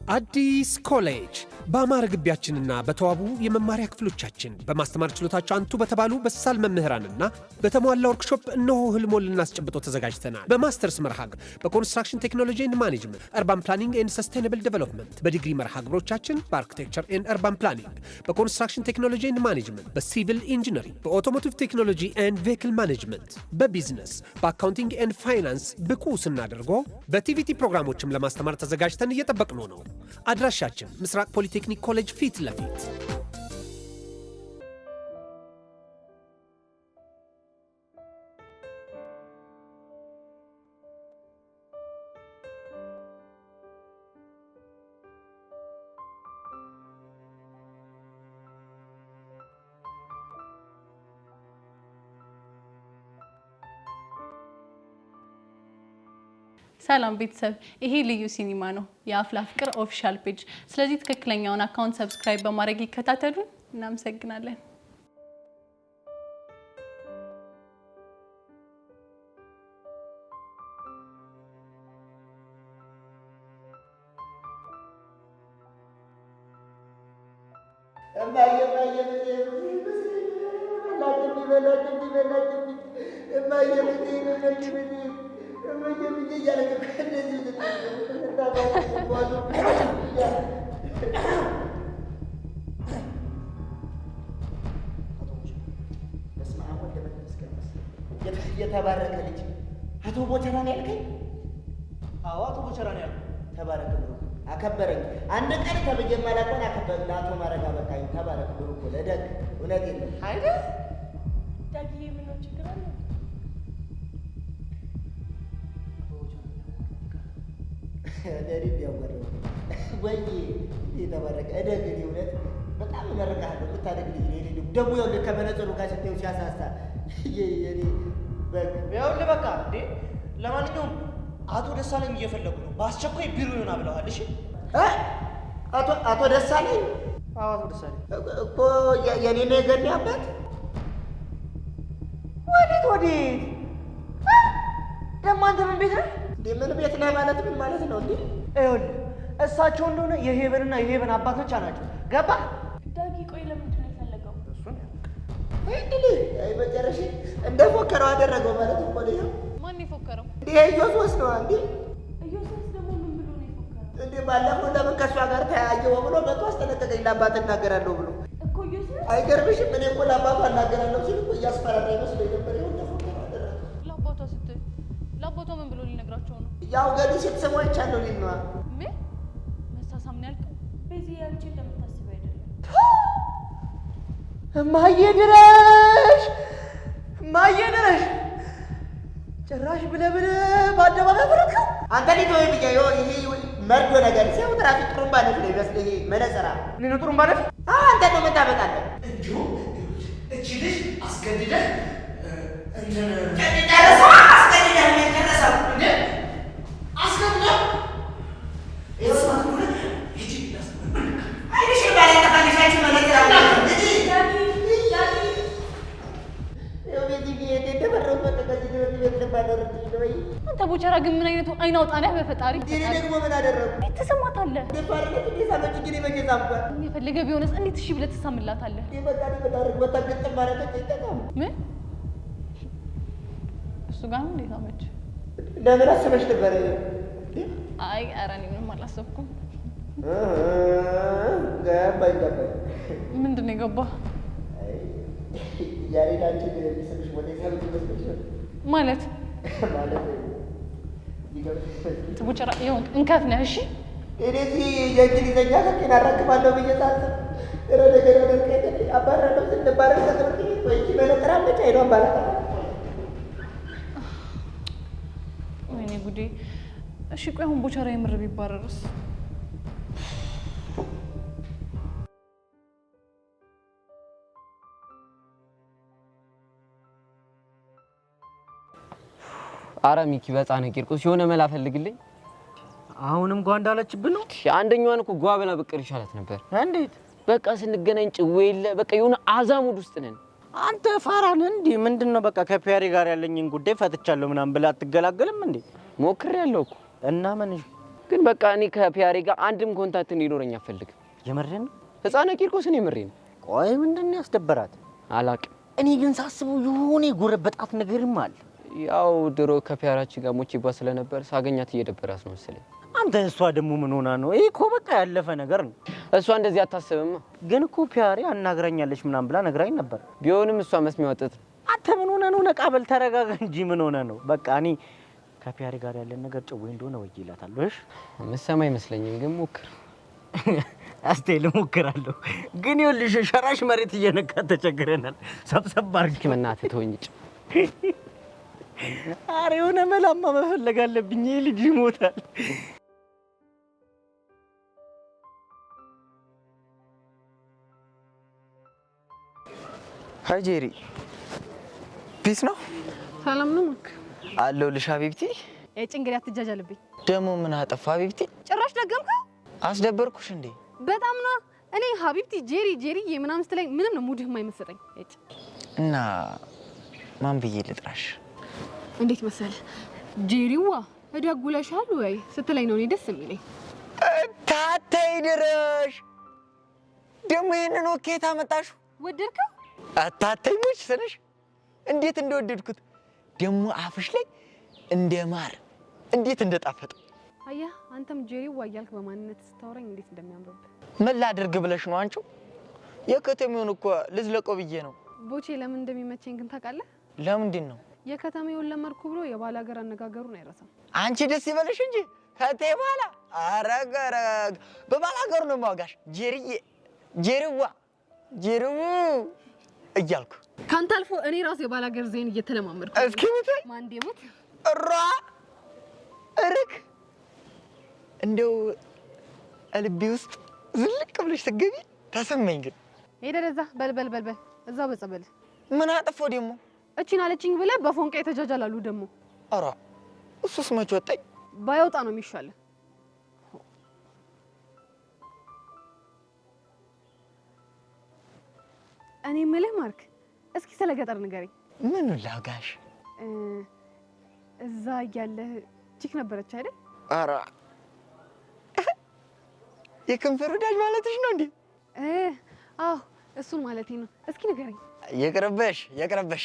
አዲስ ኮሌጅ በአማረ ግቢያችንና በተዋቡ የመማሪያ ክፍሎቻችን በማስተማር ችሎታቸው አንቱ በተባሉ በሳል መምህራንና በተሟላ ወርክሾፕ እነሆ ህልሞን ልናስጨብጦ ተዘጋጅተናል። በማስተርስ መርሃ ግብር በኮንስትራክሽን ቴክኖሎጂ ኤንድ ማኔጅመንት፣ አርባን ፕላኒንግ ኤንድ ሰስቴናብል ዴቨሎፕመንት፣ በዲግሪ መርሃ ግብሮቻችን በአርኪቴክቸር ኤንድ አርባን ፕላኒንግ፣ በኮንስትራክሽን ቴክኖሎጂ ኤንድ ማኔጅመንት፣ በሲቪል ኢንጂነሪንግ፣ በኦቶሞቲቭ ቴክኖሎጂ ኤንድ ቬሂክል ማኔጅመንት፣ በቢዝነስ፣ በአካውንቲንግ ኤንድ ፋይናንስ ብቁ ስናደርጎ በቲቪቲ ፕሮግራሞችም ለማስተማር ተዘጋጅተን እየጠበቅነው ነው። አድራሻችን ምስራቅ ፖሊቴክኒክ ኮሌጅ ፊት ለፊት። ሰላም ቤተሰብ፣ ይሄ ልዩ ሲኒማ ነው የአፍላ ፍቅር ኦፊሻል ፔጅ። ስለዚህ ትክክለኛውን አካውንት ሰብስክራይብ በማድረግ ይከታተሉን። እናመሰግናለን። የተባረከ ልጅ አቶ ቦቸራ ነው ያልከኝ? አዎ አቶ ቦቸራ ነው ያልከኝ። ተባረከ ብሩክ፣ አከበረኝ። አንድ ቀን ተብዬ ማላቆን አከበረኝ። ለአቶ ማረጋ በቃኝ። ተባረከ ብሩክ፣ ለደግ እውነቴን ነው አይደል? ዳግዬ ምን ነው ችግር አለ? ለሪ ያወራው ወይ የተባረከ እደግ። እውነት በጣም እመርቅሃለሁ። የምታደግ ልጅ ነው። ደግሞ ያው ከመነጽሩ ጋር ስትይው ሲያሳሳ የኔ ይኸውልህ በቃ እንዴ። ለማንኛውም አቶ ደሳለኝ እየፈለጉ ነው፣ በአስቸኳይ ቢሮ ይሆናል ብለዋል። እሺ አቶ ደሳለኝ? አዎ አቶ ደሳለኝ እኮ የኔ ነው የገኒ አባት። ወዴት ደግሞ አንተ ምን ቤት ነህ እንዴ? ምን ቤት ነህ ማለት ምን ማለት ነው እንዴ? ይኸውልህ እሳቸው እንደሆነ የሄቨንና የሄቨን አባት ብቻ ናቸው። ገባህ? ዳጊ ቆይ ለምንድን ነው የፈለገው? እሱን አይ መጨረሻ እንደፎከረው አደረገው ማለት እኮ ነው። ማን የፎከረው? እንዴ ኢዮስስ ነው እንዴ? ኢዮስስ ደግሞ ምን ብሎ ነው የፎከረው? እንዴ ባለፈው ለምን ከሷ ጋር ተያየው ብሎ መጥቶ አስጠነቀቀኝ። ለአባት እናገራለሁ ብሎ እኮ ኢዮስስ አይገርምሽም? እኔ እኮ ለአባቱ እናገራለሁ ሲል እኮ እያስፈራራ ይመስለኝ ነበር። ይሁን እንደፎከረው አደረገው። ለአባቷ ስትል ለአባቷ ምን ብሎ ሊነግራቸው ነው? ያው ገዲ ስትሰማ ይቻለው ሊነዋ ምን መሳሳም ነው ያልከው? በዚህ ያንቺ እንደምታስበው አይደለም። እማዬ ድረሽ፣ እማዬ ድረሽ። ጭራሽ ብለህ በአደባባይ ፈረድከው አንተ። ልጅ ወይ ብዬ ይሄ መርዶ ነገር ሲያው ትራፊክ ጥሩምባ ነፍ ነው ይመስልህ? ይሄ መነጽራ እኔ ነው ጥሩምባ ነፍ? አንተ ነው መታበቃለህ። እንዲሁ እቺ ልጅ አስገድደህ አንተ ቦቸራ ግን ምን አይነቱ አይን አውጣ ነህ? በፈጣሪ እኔ ደግሞ ምን አደረኩ? ትሰማታለህ? ደፋርነት እንዴ ሳመጭ ግን ይመጀዛምኳል። የፈለገ ቢሆንስ እንዴት እሺ ብለህ ትሰማላታለህ? ይበቃል በታሪክ ወጣገጥ ማለት ነው። ምን እሱ ጋር ነው እንዴት አመች? ለምን አሰበሽ ነበር? አይ ኧረ እኔ ምንም አላሰብኩም። ገባኝ። ምንድን ነው የገባህ? ያሬድ አንቺ የሚስብሽ ወደ ሳብት ይመስልሽ ማለት ቦቸራ ይሁን እንከፍ ነህ። እሺ እዚህ የእንግሊዘኛ ከኪን አራግፋለሁ ብዬ ሳስብ ረደገረ ደርቀ አባራለሁ ስንባረር ከትምህርት ቤት ወይ በነጠራ ብቻ ሄዷን ባላታ። ወይኔ ጉዴ። እሺ ቆይ አሁን ቦቸራ የምር ቢባረርስ? አረ ሚኪ በጣም ቂርቆስ የሆነ መላ ፈልግልኝ። አሁንም ጓ እንዳለችብን ነው። አንደኛዋን እኮ ጓ ብላ ብቅር ይሻላት ነበር። እንዴት? በቃ ስንገናኝ ጭዌ የለ በቃ የሆነ አዛሙድ ውስጥ ነን። አንተ ፋራን እንዴ? ምንድነው በቃ ከፒያሪ ጋር ያለኝን ጉዳይ ፈትቻለሁ ምናምን ብላ አትገላገልም እንዴ? ሞክሬያለሁ እኮ እና ምን ግን በቃ እኔ ከፒያሬ ጋር አንድም ኮንታክት እንዲኖረኝ አልፈልግም። የምርህን? ህፃነ ቂርቆስ እኔ ምሬ ነው። ቆይ ምንድነው ያስደበራት? አላቅም። እኔ ግን ሳስበው የሆነ የጎረበጣት ነገርም አለ። ያው ድሮ ከፒያራችን ጋር ሞቼባ ስለነበር ሳገኛት እየደበራት ነው መሰለኝ። አንተ እሷ ደግሞ ምን ሆና ነው? ይሄ እኮ በቃ ያለፈ ነገር ነው። እሷ እንደዚህ አታስብማ። ግን እኮ ፒያሬ አናግራኛለች ምናምን ብላ ነግራኝ ነበር። ቢሆንም እሷ መስሚያ ወጥት። አንተ ምን ሆነ ነው? ነቃ በል ተረጋጋ እንጂ ምን ሆነ ነው? በቃ እኔ ከፒያሬ ጋር ያለን ነገር ጭዌ እንደሆነ ወይላታለሁ። እሺ መሰማ አይመስለኝም፣ ግን ሞክር። አስቴል ሞክራለሁ። ግን ይኸውልሽ ሸራሽ መሬት እየነካ ተቸግረናል። ሰብሰብ አድርጊ በእናትህ ተወኝ። ኧረ የሆነ መላማ መፈለግ አለብኝ። ይሄ ልጅ ይሞታል። ሃይ ጄሪ፣ ፒስ ነው? ሰላም ነው ማክ? አለሁልሽ ሀቢብቲ። ጭንግል አትጃጃልብኝ። ደግሞ ምን አጠፋ ሀቢብቲ? ጭራሽ ደገምከው? አስደበርኩሽ እንዴ? በጣም ነው። እኔ ሀቢብቲ ጄሪ ምናምን ስትለኝ ምንም ነው ሙድህ የማይመስጠኝ። እና ማን ብዬ ልጥራሽ? እንዴት መሰል ጄሪዋ እደጉለሻል ወይ ስትለኝ ነው እኔ ደስ የሚለኝ። ታተይ ድረሽ ደግሞ ይሄንን ወኬታ መጣሽ? ወደድከው? አታተይ ሙች ስልሽ እንዴት እንደወደድኩት ደግሞ አፍሽ ላይ እንደ ማር እንዴት እንደጣፈጠ። አያ አንተም ጄሪዋ እያልክ በማንነት ስታወራኝ እንዴት እንደሚያምርብህ። ምን ላድርግ ብለሽ ነው አንቺው? የከተሜውን እኮ ልዝለቀው ብዬ ነው። ቦቼ ለምን እንደሚመቸኝ ግን ታውቃለህ? ለምንድን ነው? የከተሜውን ለመርኩ ብሎ የባል ሀገር አነጋገሩን አይረሳም። አንቺ ደስ ይበልሽ እንጂ ከቴ በኋላ አረገረግ በባል ሀገሩ ነው የማወጋሽ። ጄሪዋ እያልኩ ካንተ አልፎ እኔ ራሱ የባል ሀገር ዜን እየተለማመድኩ እስኪ ሙት ማን ደሙት ራ እርክ እንደው ልቤ ውስጥ ዝልቅ ብለሽ ስትገቢ ተሰማኝ። ግን ሄደህ እዛ በልበል እዛው በጸበል ምን አጠፋው ደግሞ? እቺን አለችኝ ብለህ በፎንቃ የተጃጃላሉ ደግሞ። ኧረ እሱስ መች ወጣኝ። ባይወጣ ነው የሚሻለው። እኔ የምልህ ማርክ፣ እስኪ ስለ ገጠር ንገረኝ። ምን ላጋሽ? እዛ እያለህ ቺክ ነበረች አይደል? ኧረ የከንፈር ወዳጅ ማለትሽ ነው እንዴ? አዎ እሱን ማለቴ ነው። እስኪ ንገረኝ። የቅርብሽ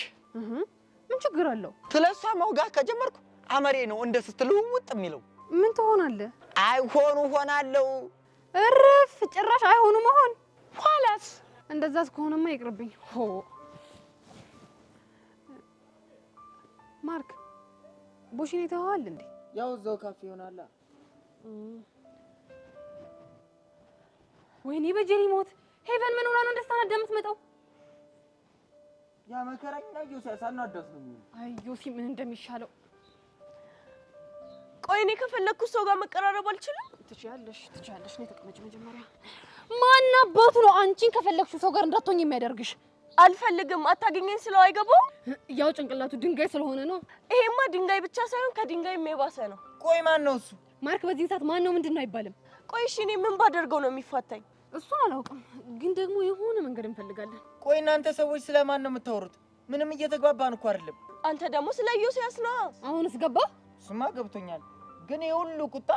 ምን ችግር አለው? ስለሷ መውጋት ከጀመርኩ አመሬ ነው እንደ ስትልውጥ የሚለው። ምን ትሆናለህ? አይሆኑ ሆናለሁ። እርፍ! ጭራሽ አይሆኑ መሆን። ኋላስ እንደዛስ ከሆነማ ይቅርብኝ። ማርክ ቦሽኔ ተዋል እንዴ? ያው እዛው ካፌ ይሆናል። ወይኔ በጀሪ ሞት። ሄቨን ምን ሆና ነው እንደስታና እንደምትመጣው? ያ መከራኛ ዮሴፍ ሳናደስ ነው። አይ ዮሲ ምን እንደሚሻለው። ቆይ እኔ ከፈለኩ ሰው ጋር መቀራረብ አልችልም? ትችያለሽ። እኔ ተቀመጭ መጀመሪያ። ማን አባቱ ነው አንቺን ከፈለክሽው ሰው ጋር እንዳትሆኝ የሚያደርግሽ? አልፈልግም። አታገኘኝ ስለው አይገባው? ያው ጭንቅላቱ ድንጋይ ስለሆነ ነው። ይሄማ ድንጋይ ብቻ ሳይሆን ከድንጋይም የባሰ ነው። ቆይ ማን ነው እሱ? ማርክ በዚህ ሰዓት ማን ነው ምንድነው አይባልም። ቆይ እሺ እኔ ምን ባደርገው ነው የሚፋታኝ? እሱን አላውቅም፣ ግን ደግሞ የሆነ መንገድ እንፈልጋለን። ቆይ እናንተ ሰዎች ስለማን ነው የምታወሩት? ምንም እየተግባባን እኮ አይደለም። አንተ ደግሞ ስለ ዮሴያስ ነው። አሁንስ ገባ? እሱማ ገብቶኛል። ግን የሁሉ ቁጣ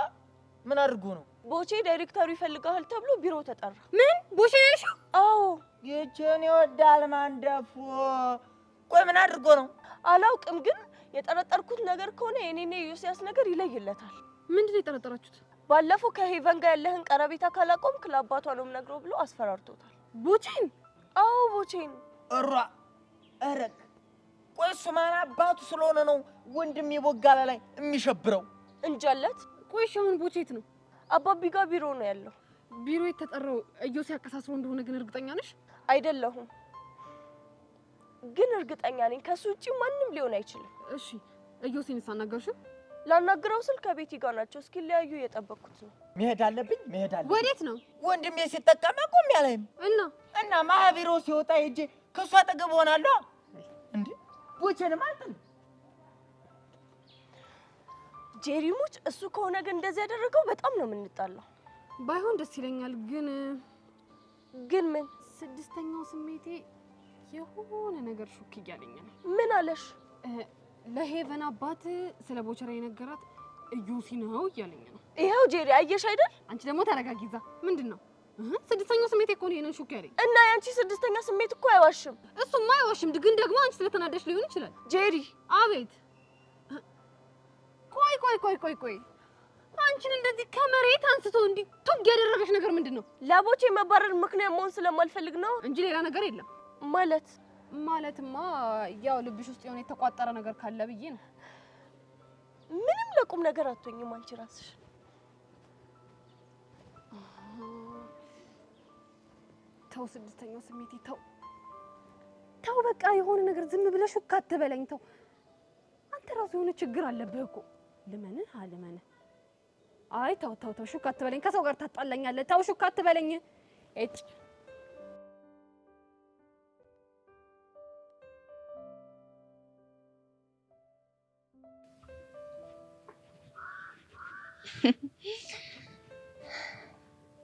ምን አድርጎ ነው? ቦቼ ዳይሬክተሩ ይፈልጋል ተብሎ ቢሮ ተጠራ። ምን ቦቼ ነሽ? አዎ ይችን ይወዳል ማንደፎ። ቆይ ምን አድርጎ ነው? አላውቅም፣ ግን የጠረጠርኩት ነገር ከሆነ የኔና የዮሴያስ ነገር ይለይለታል። ምንድን ነው የጠረጠራችሁት? ባለፈው ከሄቨን ጋር ያለህን ቀረቤታ ካላቆምክ ለአባቷ ነው የምነግረው ብሎ አስፈራርቶታል። ቦቼን? አዎ ቦቼን። እረክ ቆይ እሱ ማን አባቱ ስለሆነ ነው ወንድም የቦጋላ ላይ የሚሸብረው? እንጃለት። ቆይ እሺ አሁን ቦቼት ነው? አባቢ ጋር ቢሮ ነው ያለው። ቢሮ የተጠራው እዮሴ ያከሳስሮ እንደሆነ ግን እርግጠኛ ነሽ? አይደለሁም፣ ግን እርግጠኛ ነኝ ከሱ ውጪ ማንም ሊሆን አይችልም። እሺ እዮሴን ሳናገርሽው? ላናግረው ስል ከቤቲ ጋር ናቸው። እስኪለያዩ እየጠበቅኩት ነው። መሄድ አለብኝ። ወዴት ነው? ወንድሜ ሲጠቀም ቆም ያለኝ እና ማህቢሮ ሲወጣ ሄጄ ከሷ አጠገብ ሆናለሁ እንዴ? ቦቼንም አልጥል። ጄሪሙች እሱ ከሆነ ግን እንደዚህ ያደረገው በጣም ነው የምንጣላው። ባይሆን ደስ ይለኛል፣ ግን ምን? ስድስተኛው ስሜቴ የሆነ ነገር ሹክ እያለኝ ነው። ምን አለሽ? ለሄቨን አባት ስለ ቦቸራ የነገራት እዮሲ ነው እያለኝ ነው። ይሄው ጄሪ አየሽ አይደል? አንቺ ደግሞ ተረጋጊ። እዛ ምንድነው? ስድስተኛው ስሜት እኮ ነው ይሄንን ሹክ ያለኝ። እና ያንቺ ስድስተኛ ስሜት እኮ አይዋሽም። እሱማ አይዋሽም፣ ግን ደግሞ አንቺ ስለተናደሽ ሊሆን ይችላል። ጄሪ አቤት። ቆይ አንቺን እንደዚህ ከመሬት አንስቶ እንዲህ ቱግ ያደረገሽ ነገር ምንድነው? ላቦቼ መባረር ምክንያት መሆን ስለማልፈልግ ነው እንጂ ሌላ ነገር የለም። ማለትማ ያው ልብሽ ውስጥ የሆነ የተቋጠረ ነገር ካለ ብዬ ነው። ምንም ለቁም ነገር አትሆኝም አንቺ ራስሽ። ተው ስድስተኛው ስሜቴ ተው በቃ የሆነ ነገር ዝም ብለሽ ሹክ አትበለኝ። ተው አንተ ራሱ የሆነ ችግር አለብህ እኮ። ልመንህ አልመንህ። አይ ተው ሹክ አትበለኝ። ከሰው ጋር ታጣላኛለህ። ተው ሹክ አትበለኝ። እጭ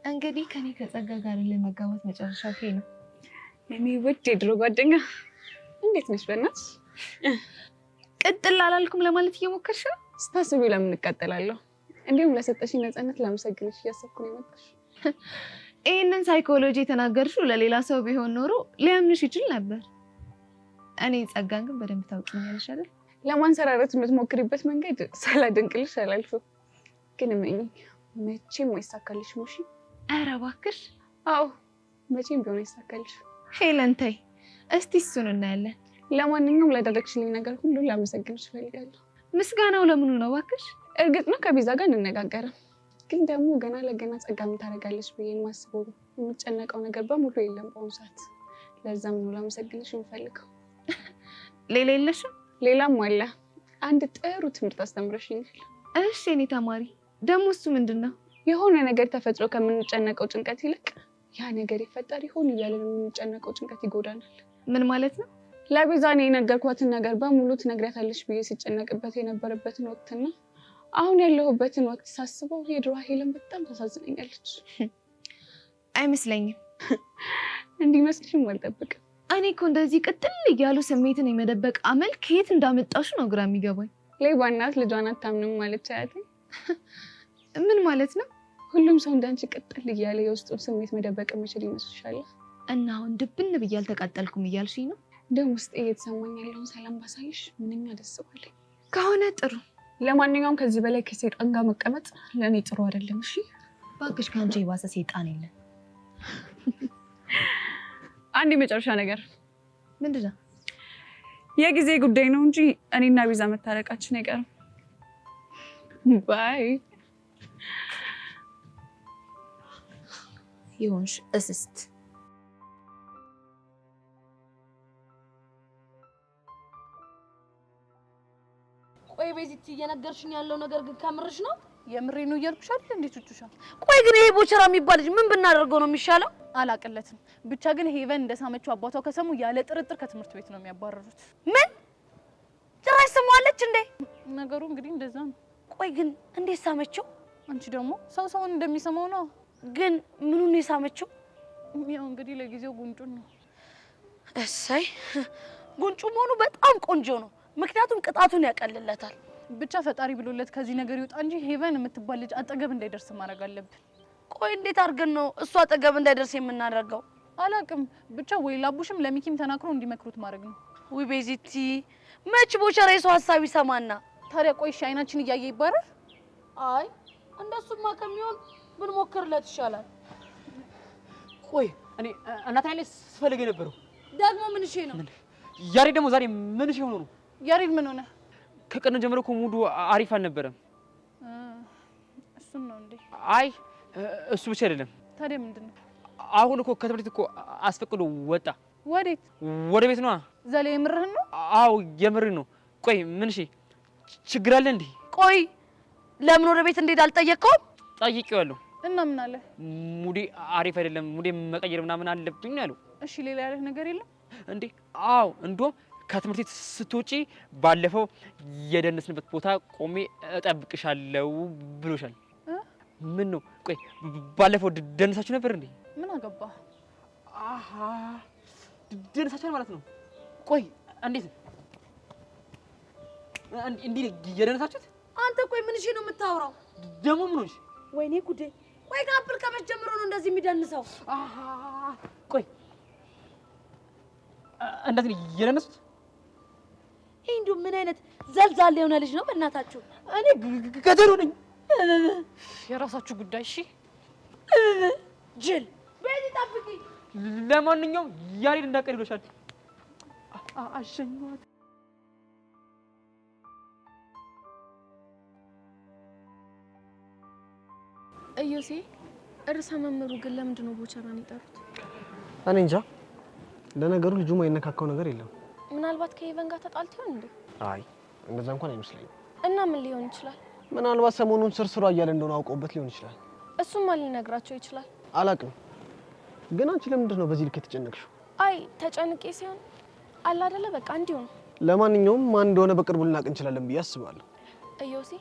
እንግዲህ ከኔ ከጸጋ ጋር ለመጋባት መጨረሻው ይሄ ነው። እኔ ውድ የድሮ ጓደኛ እንዴት ነሽ? በእናትሽ ቅጥል አላልኩም ለማለት እየሞከርሽ ነው? ስታስቢው ለምን እቀጥላለሁ? እንዲሁም ለሰጠሽኝ ነፃነት ላመሰግንሽ እያሰብኩ ነው የመጣሽ። ይሄንን ሳይኮሎጂ የተናገርሽው ለሌላ ሰው ቢሆን ኖሮ ሊያምንሽ ይችል ነበር። እኔ ጸጋን ግን በደንብ ታውቂኛለሽ አይደል? ለማንሰራረት የምትሞክሪበት መንገድ ሳላደንቅልሽ አላልፍም። ግን እመኚኝ መቼም አይሳካልሽ ሙሺ። ኧረ እባክሽ። አዎ መቼም ቢሆን አይሳካልሽ። ሄለን ተይ እስቲ እሱን እናያለን። ለማንኛውም ላደረግሽልኝ ነገር ሁሉ ላመሰግንሽ እፈልጋለሁ። ምስጋናው ለምኑ ነው እባክሽ? እርግጥ ነው ከቢዛ ጋር እንነጋገርም፣ ግን ደግሞ ገና ለገና ጸጋ ምን ታደርጋለች ብዬ የማስበው የምጨነቀው ነገር በሙሉ የለም በአሁኑ ሰዓት። ለዛም ነው ላመሰግንሽ የምፈልገው። ሌላ የለሽም? ሌላም አለ። አንድ ጥሩ ትምህርት አስተምረሽኛል። እሺ እኔ ተማሪ ደግሞ እሱ ምንድን ነው? የሆነ ነገር ተፈጥሮ ከምንጨነቀው ጭንቀት ይልቅ ያ ነገር ይፈጠር ይሆን እያለን የምንጨነቀው ጭንቀት ይጎዳናል። ምን ማለት ነው? ለቤዛ እኔ የነገርኳትን ነገር በሙሉ ትነግሪያታለሽ ብዬ ሲጨነቅበት የነበረበትን ወቅትና አሁን ያለሁበትን ወቅት ሳስበው የድሮ ሄለን በጣም ታሳዝነኛለች። አይመስለኝም። እንዲመስልሽም አልጠብቅም። እኔ እኮ እንደዚህ ቅጥል እያሉ ስሜትን የመደበቅ አመል ከየት እንዳመጣሹ ነው ግራ የሚገባኝ። ሌባ እናት ልጇን አታምንም ማለት አያትም። ምን ማለት ነው? ሁሉም ሰው እንዳንቺ ቅጥል እያለ የውስጡን ስሜት መደበቅ የሚችል ይመስልሻል? እና አሁን ድብን ብዬ አልተቃጠልኩም እያልሽኝ ነው? ደም ውስጥ እየተሰማኝ ያለውን ሰላም ባሳይሽ ምንኛ ደስ ባለኝ። ከሆነ ጥሩ። ለማንኛውም ከዚህ በላይ ከሰይጣን ጋር መቀመጥ ለእኔ ጥሩ አይደለም። እሺ እባክሽ፣ ከአንቺ የባሰ ሰይጣን የለም። አንድ የመጨረሻ ነገር። ምንድን ነው? የጊዜ ጉዳይ ነው እንጂ እኔና ቤዛ መታረቃችን አይቀርም። ባይ። ይሁንሽ እስስት። ቆይ ቤዚት እየነገርሽኝ ያለው ነገር ግን ከምርሽ ነው? የምሬ ነው እያልኩሽ አይደል? እንዴት ጩጩሻ? ቆይ ግን ይሄ ቦቸራ የሚባል ልጅ ምን ብናደርገው ነው የሚሻለው? አላቅለትም። ብቻ ግን ሄቨን እንደሳመችው አባቷ ከሰሙ ያለ ጥርጥር ከትምህርት ቤት ነው የሚያባረሩት። ምን ጭራሽ ስሟለች እንዴ? ነገሩ እንግዲህ እንደዛ ነው። ቆይ ግን እንዴት ሳመችው? አንቺ ደግሞ ሰውን እንደሚሰማው ነው። ግን ምኑን ነው የሳመችው? ያው እንግዲህ ለጊዜው ጉንጩን ነው። እሰይ ጉንጩ መሆኑ በጣም ቆንጆ ነው፣ ምክንያቱም ቅጣቱን ያቀልለታል። ብቻ ፈጣሪ ብሎለት ከዚህ ነገር ይውጣ እንጂ ሄቨን የምትባል ልጅ አጠገብ እንዳይደርስ ማድረግ አለብን። ቆይ እንዴት አድርገን ነው እሱ አጠገብ እንዳይደርስ የምናደርገው? አላቅም። ብቻ ወይ ላቡሽም ለሚኪም ተናክሮ እንዲመክሩት ማድረግ ነው። ውይ ቤዚቲ መች ቦቸራ የሰው ሀሳብ ይሰማና? ታዲያ ቆይ እሺ አይናችን እያየ ይባረር? አይ እንደሱማ ከሚሆን ብንሞክርለት ይሻላል። ቆይ እኔ እናት አይኔ ስፈልግ የነበረው ደግሞ ምን እሺ ነው? ያሬድ ደግሞ ዛሬ ምን እሺ ሆኖ ነው? ያሬድ ምን ሆነ? ከቀን ጀምሮ እኮ ሙዱ አሪፍ አልነበረም። እሱም ነው እንዴ? አይ እሱ ብቻ አይደለም። ታዲያ ምንድነው? አሁን እኮ ከትምህርት ቤት እኮ አስፈቅዶ ወጣ። ወዴት? ወደ ቤት ነዋ። ዛሬ የምርህን ነው? አዎ የምርህን ነው። ቆይ ምን እሺ ችግር አለ እንዴ? ቆይ ለምን ወደ ቤት እንዴት አልጠየቀውም? ጠይቄዋለሁ። እና ምን አለ? ሙዴ አሪፍ አይደለም፣ ሙዴ መቀየር ምናምን አለብኝ ያለው። እሺ ሌላ ያለህ ነገር የለም እንዴ? አዎ እንደውም ከትምህርት ቤት ስትወጪ ባለፈው የደነስንበት ቦታ ቆሜ እጠብቅሻለሁ ብሎሻል። ምን ነው? ቆይ ባለፈው ደነሳችሁ ነበር እንዴ? ምን አገባ? አሃ ደነሳችሁ ማለት ነው። ቆይ እንዴት እንዴ የደነሳችሁት? አንተ ቆይ ምን እሺ ነው የምታወራው? ደግሞ ምን ሆነሽ? ወይኔ ጉዴ! ቆይ ካፕል ከመቼ ጀምሮ ነው እንደዚህ የሚደንሰው? ቆይ እንደዚህ እየደነሱት? ይሄ እንዲሁ ምን አይነት ዘልዛል የሆነ ልጅ ነው በእናታችሁ? እኔ ገደሉ ነኝ። የራሳችሁ ጉዳይ። እሺ ጅል ቤት ጠብቂ። ለማንኛውም ያሬድ እንዳቀር ይሎሻል። አሸኛት። እዮሴ እርሳ መምህሩ ግን ለምንድን ነው ቦቸራን የጠሩት? እኔ እንጃ። ለነገሩ ልጁ የማይነካካው ነገር የለም። ምናልባት ከኢቨን ጋር ተጣልቶ ይሆን እንዴ? አይ እንደዛ እንኳን አይመስለኝም። እና ምን ሊሆን ይችላል? ምናልባት ሰሞኑን ስርስሯ እያለ እንደሆነ አውቀውበት ሊሆን ይችላል። እሱማ ሊነግራቸው ይችላል። አላቅም። ግን አንቺ ለምንድን ነው በዚህ ልክ የተጨነቅሽው? አይ ተጨንቄ ሲሆን አለ አይደለ በቃ እንዲሁ ነው። ለማንኛውም ማን እንደሆነ በቅርቡ ልናቅ እንችላለን ብዬ አስባለሁ። እዮሴ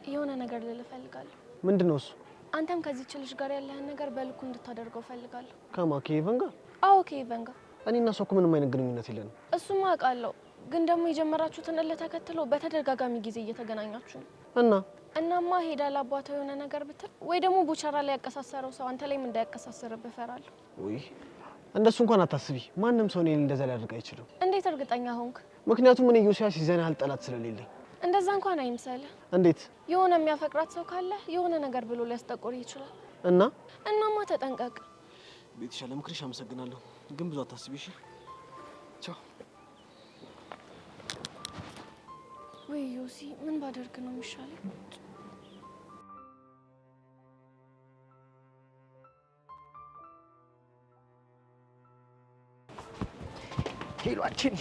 የሆነ ነገር ልል እፈልጋለሁ። ምንድን ነው እሱ? አንተም ከዚህች ልጅ ጋር ያለህን ነገር በልኩ እንድታደርገው እፈልጋለሁ። ከማ ከኢቨን ጋር? አዎ ከኢቨን ጋር። እኔና እሷ እኮ ምንም አይነት ግንኙነት የለንም። እሱማ አውቃለሁ። ግን ደግሞ የጀመራችሁትን እልህ ተከትሎ በተደጋጋሚ ጊዜ እየተገናኛችሁ ነው። እናማ ሄዳ ለአባቷ የሆነ ነገር ብትል ወይ ደግሞ ቦቸራ ላይ ያቀሳሰረው ሰው አንተ ላይም እንዳያቀሳሰርብህ እፈራለሁ። ውይ እንደሱ እንኳን አታስቢ። ማንም ሰው እኔን እንደዛ ሊያደርግ አይችልም። እንዴት እርግጠኛ ሆንክ? ምክንያቱም እኔ ዮሲያስ ሲዘና ያህል ጠላት ስለሌለኝ። እንደዛ እንኳን አይምሰልህ። እንዴት? የሆነ የሚያፈቅራት ሰው ካለ የሆነ ነገር ብሎ ሊያስጠቁር ይችላል። እናማ ተጠንቀቅ። ቤተሻለ ምክርሽ አመሰግናለሁ። ግን ብዙ አታስቢ እሺ? ቻው። ወይ ዮሲ ምን ባደርግ ነው የሚሻለው? ሄሏችን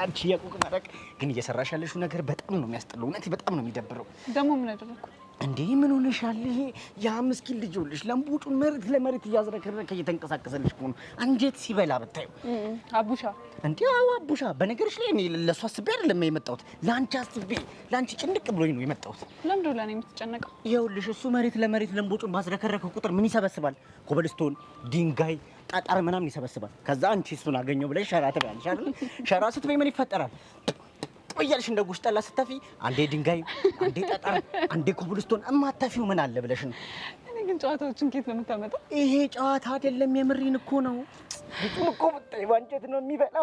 አንቺ የቁቅ መረቅ ግን እየሰራሽ ያለሽው ነገር በጣም ነው የሚያስጠላው። እውነት በጣም ነው የሚደብረው። ደግሞ ምን አደረኩ እንዴ? ምን ሆነሻል? ይሄ ያ ምስኪን ልጅ ይኸውልሽ ለምቡጩን መሬት ለመሬት እያዝረከረከ እየተንቀሳቀሰልሽ እኮ ነው። አንጀት ሲበላ ብታዩ። አቡሻ እንዴ? አዎ አቡሻ። በነገርሽ ላይ እኔ ለሷ አስቤ አይደለም የመጣሁት፣ ላንቺ አስቤ ላንቺ ጭንቅ ብሎኝ ነው የመጣሁት። ለምንድን ነው ለኔ የምትጨነቀው? ይኸውልሽ እሱ መሬት ለመሬት ለምቡጩን ባዝረከረከ ቁጥር ምን ይሰበስባል? ኮብልስቶን፣ ድንጋይ፣ ጠጠር ምናምን ይሰበስባል። ከዛ አንቺ እሱን አገኘው ብለሽ ሸራ ትበያለሽ አይደል? ሸራ ስትበይ ምን ይፈጠራል? እያልሽ እንደ ጉሽ ጠላ ስተፊ አንዴ ድንጋይ፣ አንዴ ጠጠር፣ አንዴ ኮብልስቶን እማታፊው ምን አለ ብለሽ ነው። እኔ ግን ጨዋታዎችን ከየት ነው የምታመጣው? ይሄ ጨዋታ አይደለም፣ የምሪን እኮ ነው። ልጁን እኮ ብታይ አንጀት ነው የሚበላ፣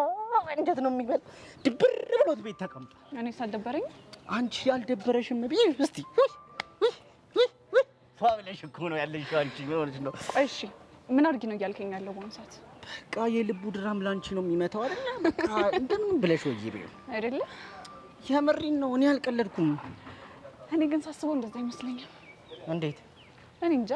አንጀት ነው የሚበላ። ድብር ብሎት ቤት ተቀምጦ እኔ ሳልደበረኝ አንቺ ያልደበረሽም ብዬ እስቲ ፋብለሽ እኮ ነው ያለሽ አንቺ ሆነሽ ነው። እሺ ምን አድርጊ ነው እያልከኝ ያለው በአሁኑ ሰዓት? በቃ የልቡ ድራም ላንቺ ነው የሚመታው አይደል? በቃ እንደምን ብለሽ ወይ ይበው አይደለ? የምሪን ነው። እኔ አልቀለድኩም። እኔ ግን ሳስበው እንደዛ ይመስለኛል። እንዴት? እኔ እንጃ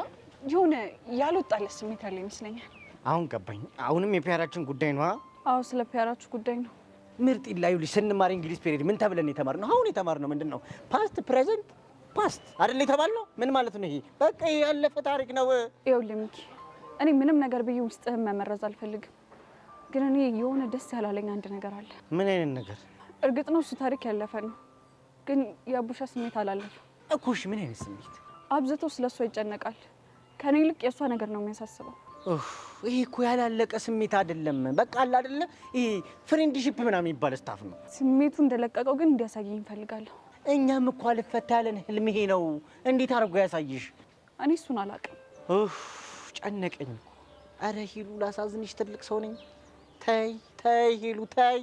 የሆነ ያልወጣለት ስሜት ያለ ይመስለኛል። አሁን ገባኝ። አሁንም የፒያራችን ጉዳይ ነው። አዎ ስለ ፒያራችሁ ጉዳይ ነው። ምርጥ ይላዩ ስንማር እንግሊዝ ፔሪድ ምን ተብለን የተማርነው? አሁን የተማርነው ምንድን ነው? ፓስት ፕሬዘንት ፓስት አይደል የተባልነው? ምን ማለት ነው ይሄ? በቃ ያለፈ ታሪክ ነው። ይኸውልህ ሚኪ፣ እኔ ምንም ነገር ብዬ ውስጥህን መመረዝ አልፈልግም። ግን እኔ የሆነ ደስ ያላለኝ አንድ ነገር አለ። ምን አይነት ነገር? እርግጥ ነው እሱ ታሪክ ያለፈ ነው፣ ግን የአቡሻ ስሜት አላለፈ እኮ። እሺ ምን አይነት ስሜት? አብዝቶ ስለሷ ይጨነቃል። ከኔ ይልቅ የእሷ ነገር ነው የሚያሳስበው። ይሄ እኮ ያላለቀ ስሜት አይደለም። በቃ አለ አይደለ? ይሄ ፍሬንድሺፕ ምናምን የሚባል ስታፍ ነው። ስሜቱ እንደለቀቀው ግን እንዲያሳየኝ እፈልጋለሁ። እኛም እኮ አልፈታ ያለን ህልም ይሄ ነው። እንዴት አድርጎ ያሳይሽ? እኔ እሱን አላውቅም። ጨነቀኝ። አረ ሂሉ ላሳዝንሽ፣ ትልቅ ሰው ነኝ። ተይ ተይ ሂሉ ተይ።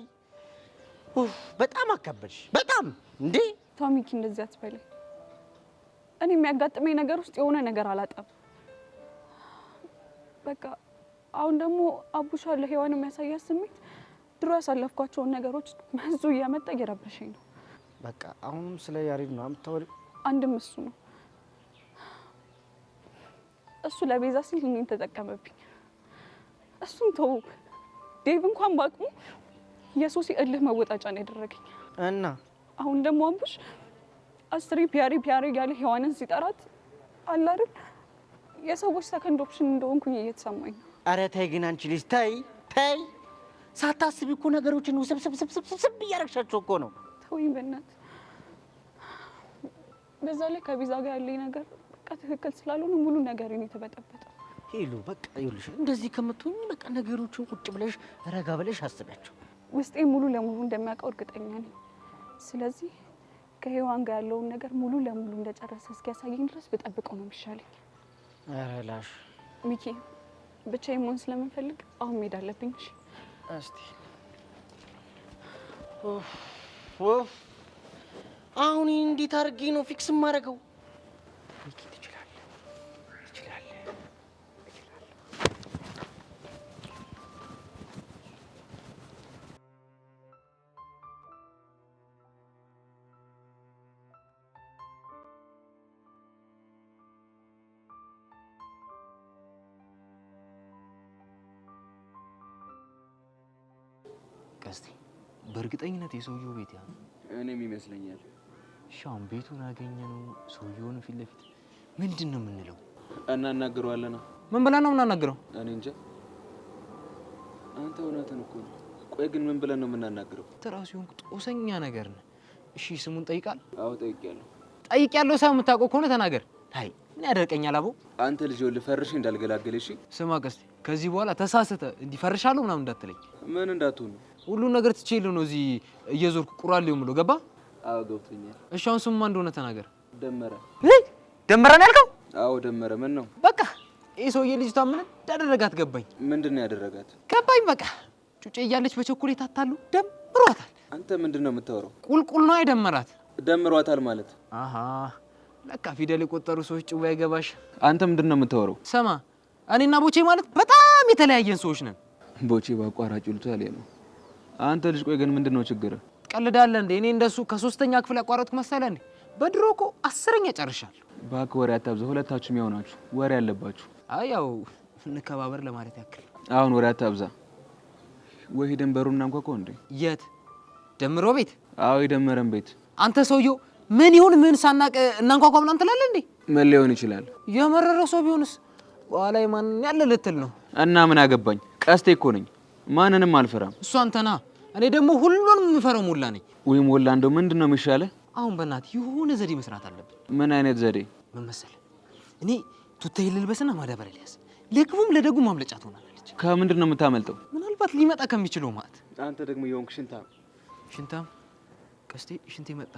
በጣም አከበድሽ። በጣም እንዴ! ቶሚኪ እንደዚህ አትበለኝ። እኔ የሚያጋጥመኝ ነገር ውስጥ የሆነ ነገር አላጣም። በቃ አሁን ደግሞ አቡሻ ለሔዋን የሚያሳያት ስሜት ድሮ ያሳለፍኳቸውን ነገሮች መዙ እያመጣ እየረበሸኝ ነው። በቃ አሁንም ስለ ያሬድ ነው የምታወሪው? አንድም እሱ ነው። እሱ ለቤዛ ሲል እኔን ተጠቀመብኝ። እሱን ተው። ዴቭ እንኳን ባቅሙ የሶሲ እልህ መወጣጫ ነው ያደረገኝ። እና አሁን ደግሞ አቡሽ አስሪ ፒያሪ ፒያሪ ያለ ሔዋንን ሲጠራት አለ አይደል የሰዎች ሰከንድ ኦፕሽን እንደሆንኩኝ እየተሰማኝ ነው። አረ ተይ ግን አንቺ ልጅ ተይ ተይ። ሳታስቢ እኮ ነገሮችን ውስብስብ እያደረግሻቸው እኮ ነው። ተወኝ በእናትህ። በዛ ላይ ከቤዛ ጋር ያለኝ ነገር በቃ ትክክል ስላልሆነ ሙሉ ነገሬን የተበጠበጠ። ሄሉ በቃ ይኸውልሽ፣ እንደዚህ ከምትሆኚ በቃ ነገሮችን ቁጭ ብለሽ ረጋ ብለሽ አስቢያቸው። ውስጤ ሙሉ ለሙሉ እንደሚያውቀው እርግጠኛ ነኝ። ስለዚህ ከሔዋን ጋር ያለውን ነገር ሙሉ ለሙሉ እንደጨረሰ እስኪያሳየኝ ድረስ በጠብቀው ነው የሚሻለኝ። ኧረ ላሽ ሚኪ ብቻዬን መሆን ስለምንፈልግ አሁን መሄድ አለብኝ። እሺ እስቲ አሁን እንዴት አድርጌ ነው ፊክስ የማደርገው? ሚኪ ትችላለህ። ቀስቴ በእርግጠኝነት የሰውየው ቤት ያ እኔም ይመስለኛል። ሻም ቤቱን አገኘነው፣ ሰውየውን ፊት ለፊት ምንድን ነው የምንለው? እናናግረዋለን። ምን ብለን ነው የምናናግረው? እኔ እንጃ። አንተ እውነትን እኮ ነው። ቆይ ግን ምን ብለን ነው የምናናግረው? ተራሱ የሆንኩ ጦሰኛ ነገር ነህ። እሺ ስሙን ጠይቃል? አዎ ጠይቄያለሁ። ጠይቄያለሁ ሳይሆን የምታውቀው ከሆነ ተናገር። አይ ምን ያደርቀኛል አቦ? አንተ ልጅ ልፈርሽ እንዳልገላገል። እሺ ስማ ቀስቴ፣ ከዚህ በኋላ ተሳስተ እንዲፈርሻለሁ ምናምን እንዳትለኝ። ምን እንዳትሆን? ሁሉን ነገር ትቼልህ ነው እዚህ እየዞርኩ ቁራሌው የምለው ገባ? አዎ ገብቶኛል። እሺ አሁን ስሙ ማን እንደሆነ ተናገር። ደመረ። ደመረ ነው ያልከው? አዎ ደመረ። ምን ነው? በቃ ይሄ ሰውዬ ልጅቷ ምን እንዳደረጋት ገባኝ። ምንድን ነው ያደረጋት? ገባኝ። በቃ ጩጬ እያለች በቸኮሌት አታሉ ደምሯታል። አንተ ምንድን ነው የምታወራው? ቁልቁል ነው አይደመራት? ደምሯታል ማለት? አሃ ለካ ፊደል የቆጠሩ ሰዎች ጭው አይገባሽ። አንተ ምንድን ነው የምታወራው? ሰማ እኔና ቦቼ ማለት በጣም የተለያየን ሰዎች ነን። ቦቼ ባቋራጭ ልቷል ነው። አንተ ልጅ ቆይ ግን ምንድን ነው ችግር? ቀልዳለ እንዴ? እኔ እንደሱ ከ3ኛ ክፍል ያቋረጥኩ መሰለህ እንዴ? በድሮ እኮ 10ኛ ጨርሻለሁ። እባክህ ወሬ አታብዛ። ሁለታችሁም ያው ናችሁ፣ ወሬ አለባችሁ። አይ ያው እንከባበር ለማለት ያክል። አሁን ወሬ አታብዛ። ወይ ደንበሩን እናንኳኳ እንዴ? የት ደምሮ ቤት? አዎ የደመረን ቤት። አንተ ሰውየው ምን ይሁን ምን ሳናቅ እናንኳኳ ምናምን ትላለህ እንዴ? ምን ሊሆን ይችላል? የመረረው ሰው ቢሆንስ በኋላ ማን ያለ ልትል ነው? እና ምን አገባኝ? ቀስቴ እኮ ነኝ፣ ማንንም አልፈራም። እሱ አንተና እኔ ደግሞ ሁሉንም የምፈራው ሞላ ነኝ። ወይ ሞላ እንደው ምንድን ነው የሚሻለው? አሁን በእናትህ የሆነ ዘዴ መስራት አለብን። ምን አይነት ዘዴ? ምን መሰለህ? እኔ ቱታዬ ልልበስና ማዳበሪያ ልያዝ፣ ለክፉም ለደጉም ማምለጫ ትሆናለች። ከምንድን ነው የምታመልጠው? ምናልባት ሊመጣ ከሚችለው ማለት። አንተ ደግሞ የሆንክ ሽንታም። ሽንታም? ቀስቴ ሽንቴ መጣ።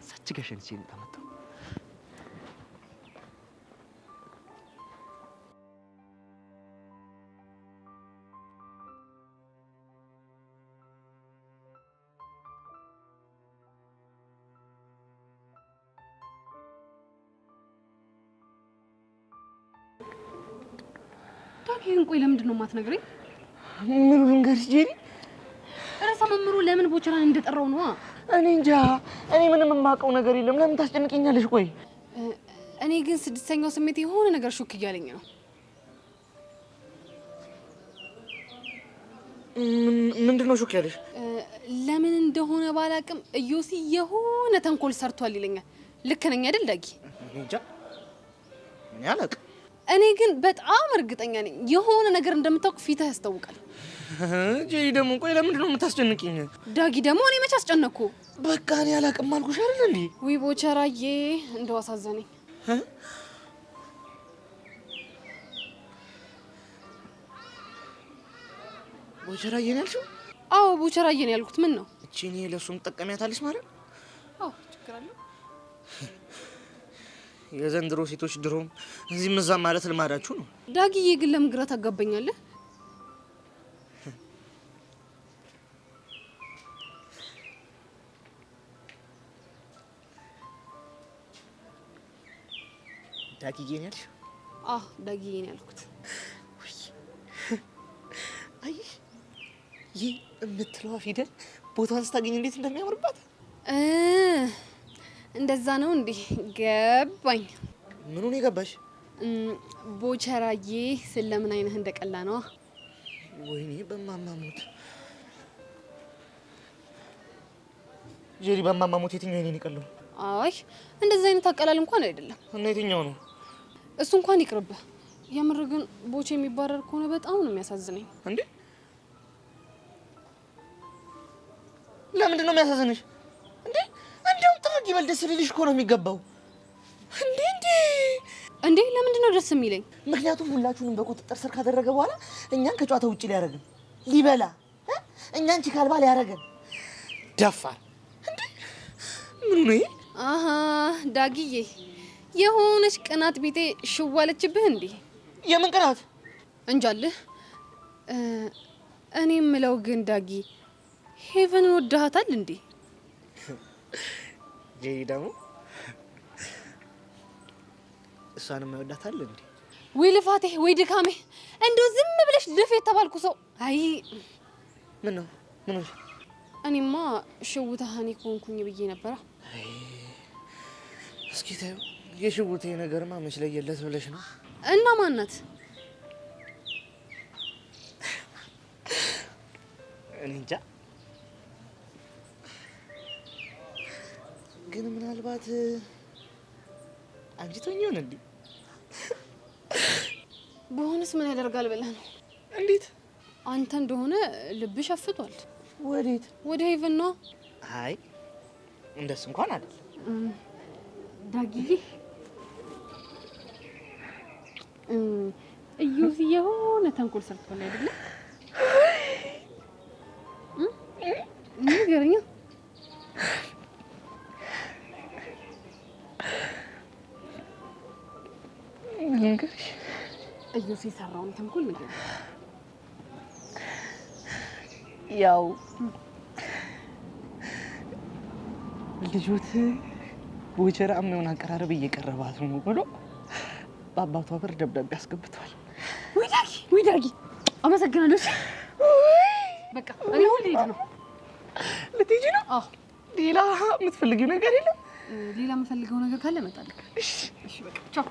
ሳች ጋር ሸንቼ መጣ። ዳጊን ቆይ ለምንድን ነው የማትነግረኝ? ምን ልንገርሽ ጄሪ? ርዕሰ መምህሩ ለምን ቦቸራን እንደጠራው ነው? እኔ እንጃ። እኔ ምንም የማውቀው ነገር የለም። ለምን ታስጨንቀኛለሽ? ቆይ እኔ ግን 6ኛው ስሜት የሆነ ነገር ሹክ እያለኝ ነው። ምንድነው ሹክ ያለሽ? ለምን እንደሆነ ባላቅም እዮሲ የሆነ ተንኮል ሰርቷል ይለኛል። ልክ ነኝ አይደል ዳጊ? እንጃ እኔ አላውቅም። እኔ ግን በጣም እርግጠኛ ነኝ የሆነ ነገር እንደምታውቅ ፊትህ ያስታውቃል። ጄሪ ደግሞ ቆይ ለምንድን ነው የምታስጨንቅኝ? ዳጊ ደግሞ እኔ መች አስጨነቅኩ? በቃ እኔ አላውቅም አልኩሽ አይደል እንዴ? ውይ ቦቸራዬ እንደው አሳዘነኝ። ቦቸራዬ ነው ያልሽው? አዎ ቦቸራዬ ነው ያልኩት። ምን ነው እቺ እኔ ለሱም ጠቀሚያታለሽ ማለት? አዎ ችግር አለ። የዘንድሮ ሴቶች ድሮም እዚህ መዛም ማለት ልማዳችሁ ነው። ዳጊዬ ግን ለምን ግራ ታጋባኛለህ? ዳጊዬ ነው ያልሽው? አዎ ዳጊዬ ነው ያልኩት። አይ ይህ የምትለዋ ፊደል ቦታዋን ስታገኝ እንዴት እንደሚያምርባት። እንደዛ ነው እንዴ? ገባኝ። ምኑን የገባሽ? ቦቸራዬ ስለምን አይነህ እንደቀላ ነው። ወይኔ በማማሙት ጄሪ፣ በማማሙት የትኛው የኔን ይቀለው? አይ እንደዛ አይነት አቀላል እንኳን አይደለም። እና የትኛው ነው? እሱ እንኳን ይቅርብህ። የምር ግን ቦቼ የሚባረር ከሆነ በጣም ነው የሚያሳዝነኝ። እንዴ ለምንድን ነው የሚያሳዝንሽ? እንዴ እንደውም ጥርግ ይበል፣ ደስ ሊልሽ እኮ ነው የሚገባው። እንዴ እንዴ ለምንድን ነው ደስ የሚለኝ? ምክንያቱም ሁላችሁንም በቁጥጥር ስር ካደረገ በኋላ እኛን ከጨዋታ ውጭ ሊያደርገን ሊበላ እኛን ቺካልባ ሊያደርገን ደፋር። እንዴ ምን ነው? አሃ ዳጊዬ የሆነች ቅናት ቢጤ ሽዋለችብህ እንዴ? የምን ቅናት? እንጃልህ። እኔ የምለው ግን ዳጊ ሄቨንን ወደሃታል እንዴ? ጄሪ ደግሞ እሷንም ይወዳታል እንዴ? ወይ ልፋቴ ወይ ድካሜ እንደው ዝም ብለሽ ልፍ የተባልኩ ሰው። አይ ምን ነው? እኔማ ሽውታህኒ ኮንኩኝ ብዬ ነበራ። እስኪ ታዩ የሽውቴ ነገርማ መች ለየለት ብለሽ ነው? እና ማናት? እኔ እንጃ። ግን ምናልባት አግኝቶኝ ይሆን እንዴ? በሆነስ ምን ያደርጋል ብለህ ነው? እንዴት? አንተ እንደሆነ ልብ ሸፍቷል። ወዴት? ወደ ሄቨን ነው። አይ እንደሱ እንኳን አይደለም ዳጊዬ። እዩዚ የሆነ ተንኮል ሰርቷል አይደለ? ንገረኛ። እንግዲህ እዩዚ የሰራውን ተንኮል ንገረኝ። ያው ልጆት ቦቸራ የሚሆን አቀራረብ እየቀረባት ነው ብሎ በአባቷ በር ደብዳቤ አስገብቷል። ወይ ዳጊ አመሰግናለሁ። በቃ እኔ ሁሌ ልሄድ ነው። ልትሄጂ ነው? አዎ። ሌላ የምትፈልጊው ነገር የለም? ሌላ የምፈልገው ነገር ካለ እመጣለሁ። እሺ በቃ ቻው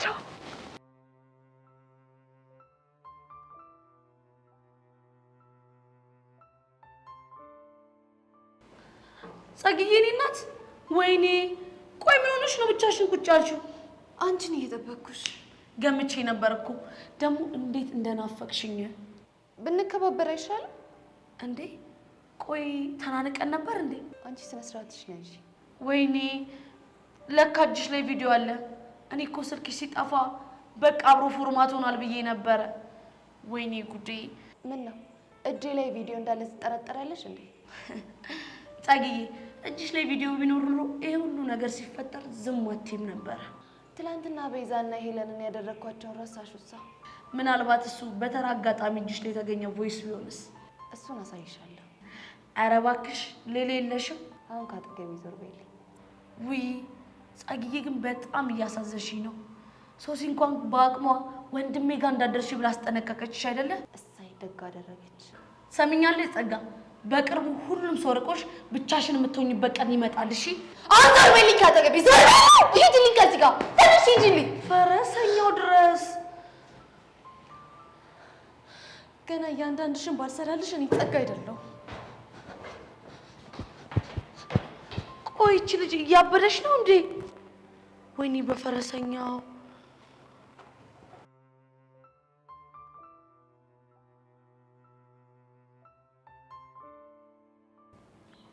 ቻው። ጸግዬ እኔ እናት ወይኔ፣ ቆይ ምን ሆነሽ ነው ብቻሽን ቁጭ ያልሽው? አንቺን እየጠበቅኩሽ ገምቼ ነበር እኮ። ደግሞ እንዴት እንደናፈቅሽኝ። ብንከባበር አይሻልም እንዴ? ቆይ ተናንቀን ነበር እንዴ? አንቺ ስነ ስርዓትሽ ነው እንጂ። ወይኔ ለካ እጅሽ ላይ ቪዲዮ አለ። እኔ እኮ ስልክሽ ሲጠፋ በቃ አብሮ ፎርማት ሆኗል ብዬ ነበረ። ወይኔ ጉዴ። ምን ነው እጄ ላይ ቪዲዮ እንዳለ ትጠረጠሪያለሽ እንዴ? ጸግዬ እጅሽ ላይ ቪዲዮ ቢኖር ኖሮ ይሄ ሁሉ ነገር ሲፈጠር ዝም አትይም ነበረ። ትላንትና ቤዛና ሄለንን ያደረግኳቸውን ረሳሹሳ? ምናልባት እሱ በተራ አጋጣሚ እጅሽ ላይ የተገኘ ቮይስ ቢሆንስ? እሱን አሳይሻለሁ። ኧረ እባክሽ ሌላ የለሽም? አሁን ካጠገቤ ዞር በይልኝ። ውይ ጸግዬ ግን በጣም እያሳዘንሽኝ ነው። ሶሲ እንኳን በአቅሟ ወንድሜ ጋር እንዳደርሽ ብላ አስጠነቀቀችሽ አይደለ? እሳይ ደግ አደረገች። ሰምኛለሽ ጸጋ፣ በቅርቡ ሁሉም ሰው ርቆሽ ብቻሽን የምትሆኝበት ቀን ይመጣል። እሺ አሁን ዞር በይልኝ ካጠገቤ ዞር በይ። ሂጂልኝ ከዚህ ጋር ትንሽ ሂጂልኝ። ፈረሰኛው ድረስ ገና እያንዳንድሽን ባልሰራልሽ እኔ ጸጋ አይደለሁ። ቆይ ይቺ ልጅ እያበደሽ ነው እንዴ? ወይኔ በፈረሰኛው።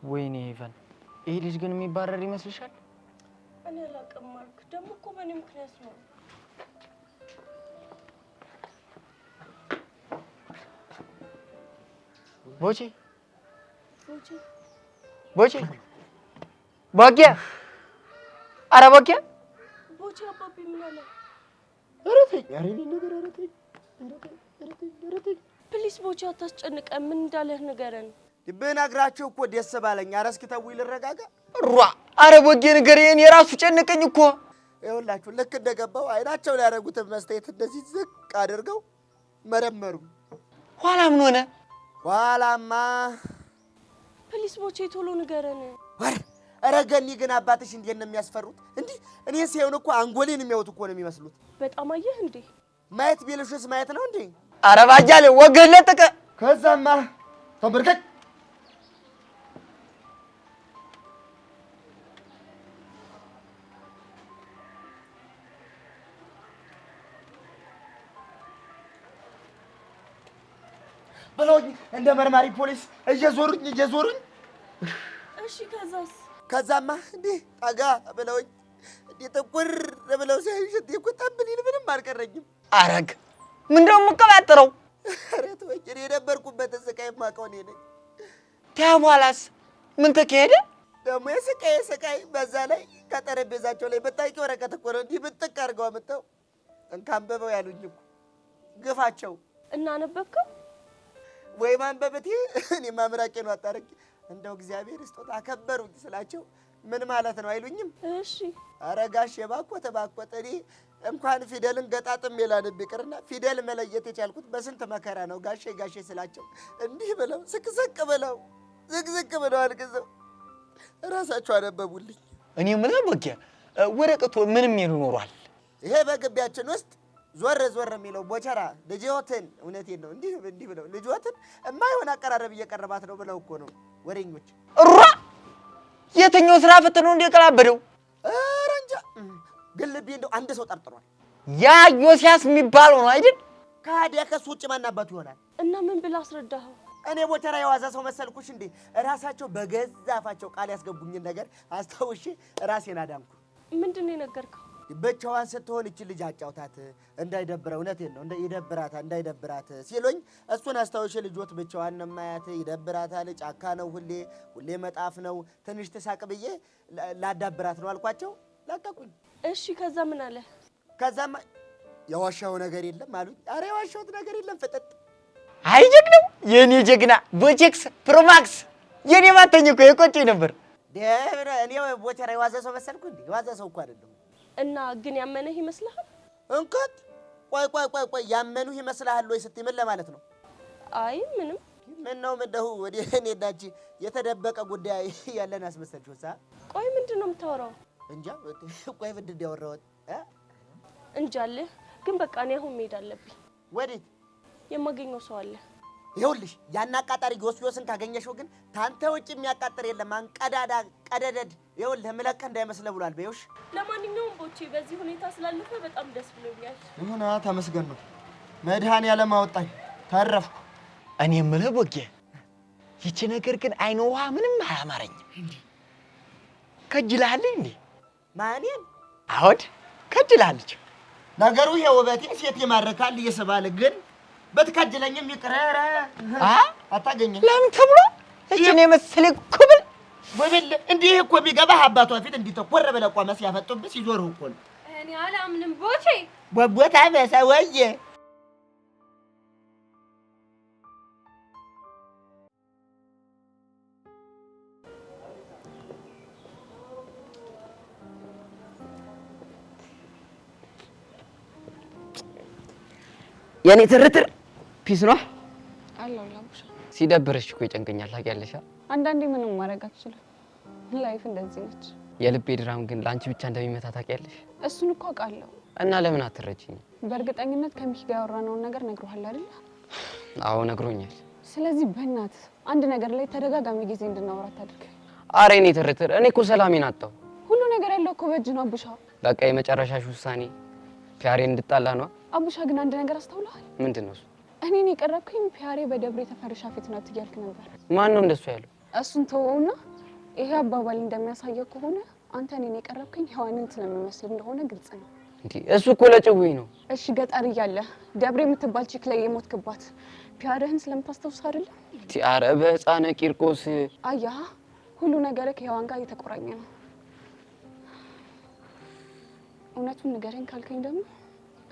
ወይኔ ሄቨን፣ ይሄ ልጅ ግን የሚባረር ይመስልሻል? እኔ አላውቅም ማርክ። ደግሞ እኮ በእኔ ምክንያት ነው። ቦቼ ቦቼ ቦኪያ፣ ኧረ ቦኪያ፣ ቦቼ አባቢ ምን አለ? ኧረ ተኝ፣ ኧረ እኔ ነገር ኧረ ተኝ፣ ኧረ ተኝ። ፕሊስ ቦቼ አታስጨንቀን። ምን እንዳለህ ንገረን። ብነግራቸው እኮ ደስ ባለኝ። ኧረ እስኪ ተውኝ ልረጋጋ። ሯ፣ ኧረ ቦጌ ንገረኝ፣ የራሱ ጨነቀኝ እኮ። ይኸውላችሁ ልክ እንደገባው አይናቸው ላይ ያደረጉትን መስታየት እንደዚህ ዝቅ አድርገው መረመሩ። ኋላ ምን ሆነ? ኋላማ ፕሊስ ቦቼ ቶሎ ንገረን። ኧረ ገኒ ግን አባትሽ እንዴት ነው የሚያስፈሩት! እንዲህ እኔ ሲሆን እኮ አንጎሌን የሚያዩት እኮ ነው የሚመስሉት። በጣም አየህ እንዴ? ማየት ቢልሽስ ማየት ነው እንዴ? ኧረ ባጃሌ ወገን ለጥቀ። ከዛማ ተንበርከክ ብለውኝ እንደ መርማሪ ፖሊስ እየዞሩኝ እሺ ከዛስ? ከዛማ እንዴ ጠጋ ብለውኝ እንዴ ጥቁር ብለው ሲያዩኝ ሽንቴ እኮ ጠብሊል ምንም አልቀረኝም። አረግ ምንድነው የምትቀባጥረው? ኧረ ተወኝ፣ እኔ የነበርኩበትን ስቃይ የማውቀው እኔ ነኝ። ተሟላስ ምን ተካሄደ? ደግሞ የስቃይ በዛ ላይ ከጠረጴዛቸው ላይ በታቂ ወረቀት እኮ ነው እንዲህ ብጥቅ አድርገው አምጥተው እንካንበበው ያሉኝ እኮ ግፋቸው። እና ነበብከው ወይ ማንበብቴ እኔ ማምራቄ ነው አጣረቂ እንደው እግዚአብሔር ስጦታ አከበሩኝ ስላቸው ምን ማለት ነው አይሉኝም? እሺ አረጋሽ የባኮተ እኔ እንኳን ፊደልን ገጣጥም የላንብ ይቅርና ፊደል መለየት የቻልኩት በስንት መከራ ነው። ጋሼ ስላቸው እንዲህ ብለው ስቅስቅ ብለው ዝቅዝቅ ብለው አልቅሰው ራሳቸው አነበቡልኝ። እኔ የምልህ በቃ ወረቀቱ ምንም ይኖራል። ይሄ በግቢያችን ውስጥ ዞር የሚለው ቦቸራ ልጅዎትን እውነቴን ነው እንዲህ ብለው ልጅዎትን የማይሆን አቀራረብ እየቀረባት ነው ብለው እኮ ነው ወሬኞች። እራ የትኛው ስራ ፈተነው እንደቀላበደው ኧረ እንጃ ግን ልቤ እንደው አንድ ሰው ጠርጥሯል። ያ ዮሲያስ የሚባለው ነው አይደል? ካዲያ ከሱ ውጭ ማናባቱ ይሆናል። እና ምን ብለህ አስረዳኸው? እኔ ቦቸራ የዋዛ ሰው መሰልኩሽ እንዴ? ራሳቸው በገዛ አፋቸው ቃል ያስገቡኝን ነገር አስታውሼ ራሴን አዳንኩ። ምንድን ነው የነገርከው? ብቻዋን ስትሆን እቺ ልጅ አጫውታት እንዳይደብረው፣ እውነቴን ነው እንዳይደብራት ሲሉኝ እሱን አስታውሼ ልጆት ብቻዋን ነው ማያት ይደብራታል፣ ጫካ ነው ሁሌ መጣፍ ነው፣ ትንሽ ተሳቅ ብዬ ላዳብራት ነው አልኳቸው። ለቀቁኝ። እሺ ከዛ ምን አለ? ከዛማ የዋሻው ነገር የለም አሉኝ። ኧረ የዋሻውት ነገር የለም ፍጥጥ። አይ ጀግናው የኔ ጀግና ቦቼክስ ፕሮማክስ የኔ ማተኝ እኮ የቆጨኝ ነበር። እኔ ቦቸራ የዋዛ ሰው መሰልኩ እንዴ? የዋዛ ሰው እኮ አይደለም። እና ግን ያመነህ ይመስልሃል? እንከት ቆይ ያመኑህ ይመስልሃል ወይ ስትይ ምን ለማለት ነው? አይ ምንም። ምን ነው ምንደው ወዲ እኔ ዳጂ የተደበቀ ጉዳይ ያለን አስመሰልሽው ሳ? ቆይ ምንድን ነው የምታወራው? እንጃ ቆይ ምንድን ነው ያወራሁት? እንጃልህ ግን በቃ እኔ አሁን መሄድ አለብኝ። ወዴት? የማገኘው ሰው አለ። ይኸውልሽ ያን አቃጣሪ ዮስዮስን ካገኘሽው ግን ታንተ ውጭ የሚያቃጥር የለም። አንቀዳዳ ቀደደድ ይኸውልህ ምለቀህ እንዳይመስልህ ብሏል። በይውሽ ለማንኛውም ቦቼ በዚህ ሁኔታ ስላለፈ በጣም ደስ ብሎኛል። ይሁን ተመስገን ነው መድኃኒዓለም አወጣኝ ተረፍኩ። እኔ የምልህ ቦጌ ይቺ ነገር ግን አይነ ውሃ ምንም አላማረኝም። ከጅልሃል እንዴ? ማንን? አዎድ ከጅልሃለች። ነገሩ ይሄ ውበቴ ሴት ይማርካል እየሰባለ ግን በትከጅለኝም ይቅረረ አታገኘኝ። ለምን ተብሎ እቺን የመሰለ ኩብል ወብል እንዲህ እኮ ቢገባህ አባቷ ፊት እንዲተኮረ ብለህ ቆመህ ሲያፈጡብህ ሲዞርህ እኮ ነው። እኔ አላምንም ቦቼ። ወቦታ በሰወየ የኔ ትርትር ፒስ ነው አላው ላምሻ ሲደብርሽ እኮ ይጨንቀኛል ታውቂያለሽ። አንዳንዴ ምንም ማድረግ አትችልም። ላይፍ እንደዚህ ነች። የልቤ ድራም ግን ላንቺ ብቻ እንደሚመታ ታውቂያለሽ። እሱን እኮ አውቃለሁ። እና ለምን አትረጂኝ? በእርግጠኝነት ከሚኪ ጋር ያወራነውን ነገር ነግሮሃል አይደል? አዎ ነግሮኛል። ስለዚህ በእናት አንድ ነገር ላይ ተደጋጋሚ ጊዜ እንድናወራ ታድርግ። አሬ እኔ ትርትር እኔ እኮ ሰላሜን አጣሁ። ሁሉ ነገር ያለው እኮ በእጅ ነው አቡሻ። በቃ የመጨረሻሽ ውሳኔ ፒያሬን እንድጣላ ነው? አቡሻ ግን አንድ ነገር አስተውለሃል? ምንድን ነው እሱ? እኔን የቀረብከኝ ፒያሬ በደብረ የተፈረሻ ፊት ናት እያልክ ነበር። ማን ነው እንደሱ ያለው? እሱን ተወውና ይሄ አባባል እንደሚያሳየው ከሆነ አንተ እኔን የቀረብከኝ ሔዋንን ስለሚመስል እንደሆነ ግልጽ ነው። እንዴ እሱ እኮ ለጭውኝ ነው። እሺ ገጠር እያለ ደብረ የምትባል ቺክ ላይ የሞትክባት ፒያሬህን ስለምታስታውስ አይደል? ኧረ በሕፃነ ቂርቆስ አያ ሁሉ ነገር ከሔዋን ጋር የተቆራኘ ነው። እውነቱን ንገረኝ ካልከኝ ደግሞ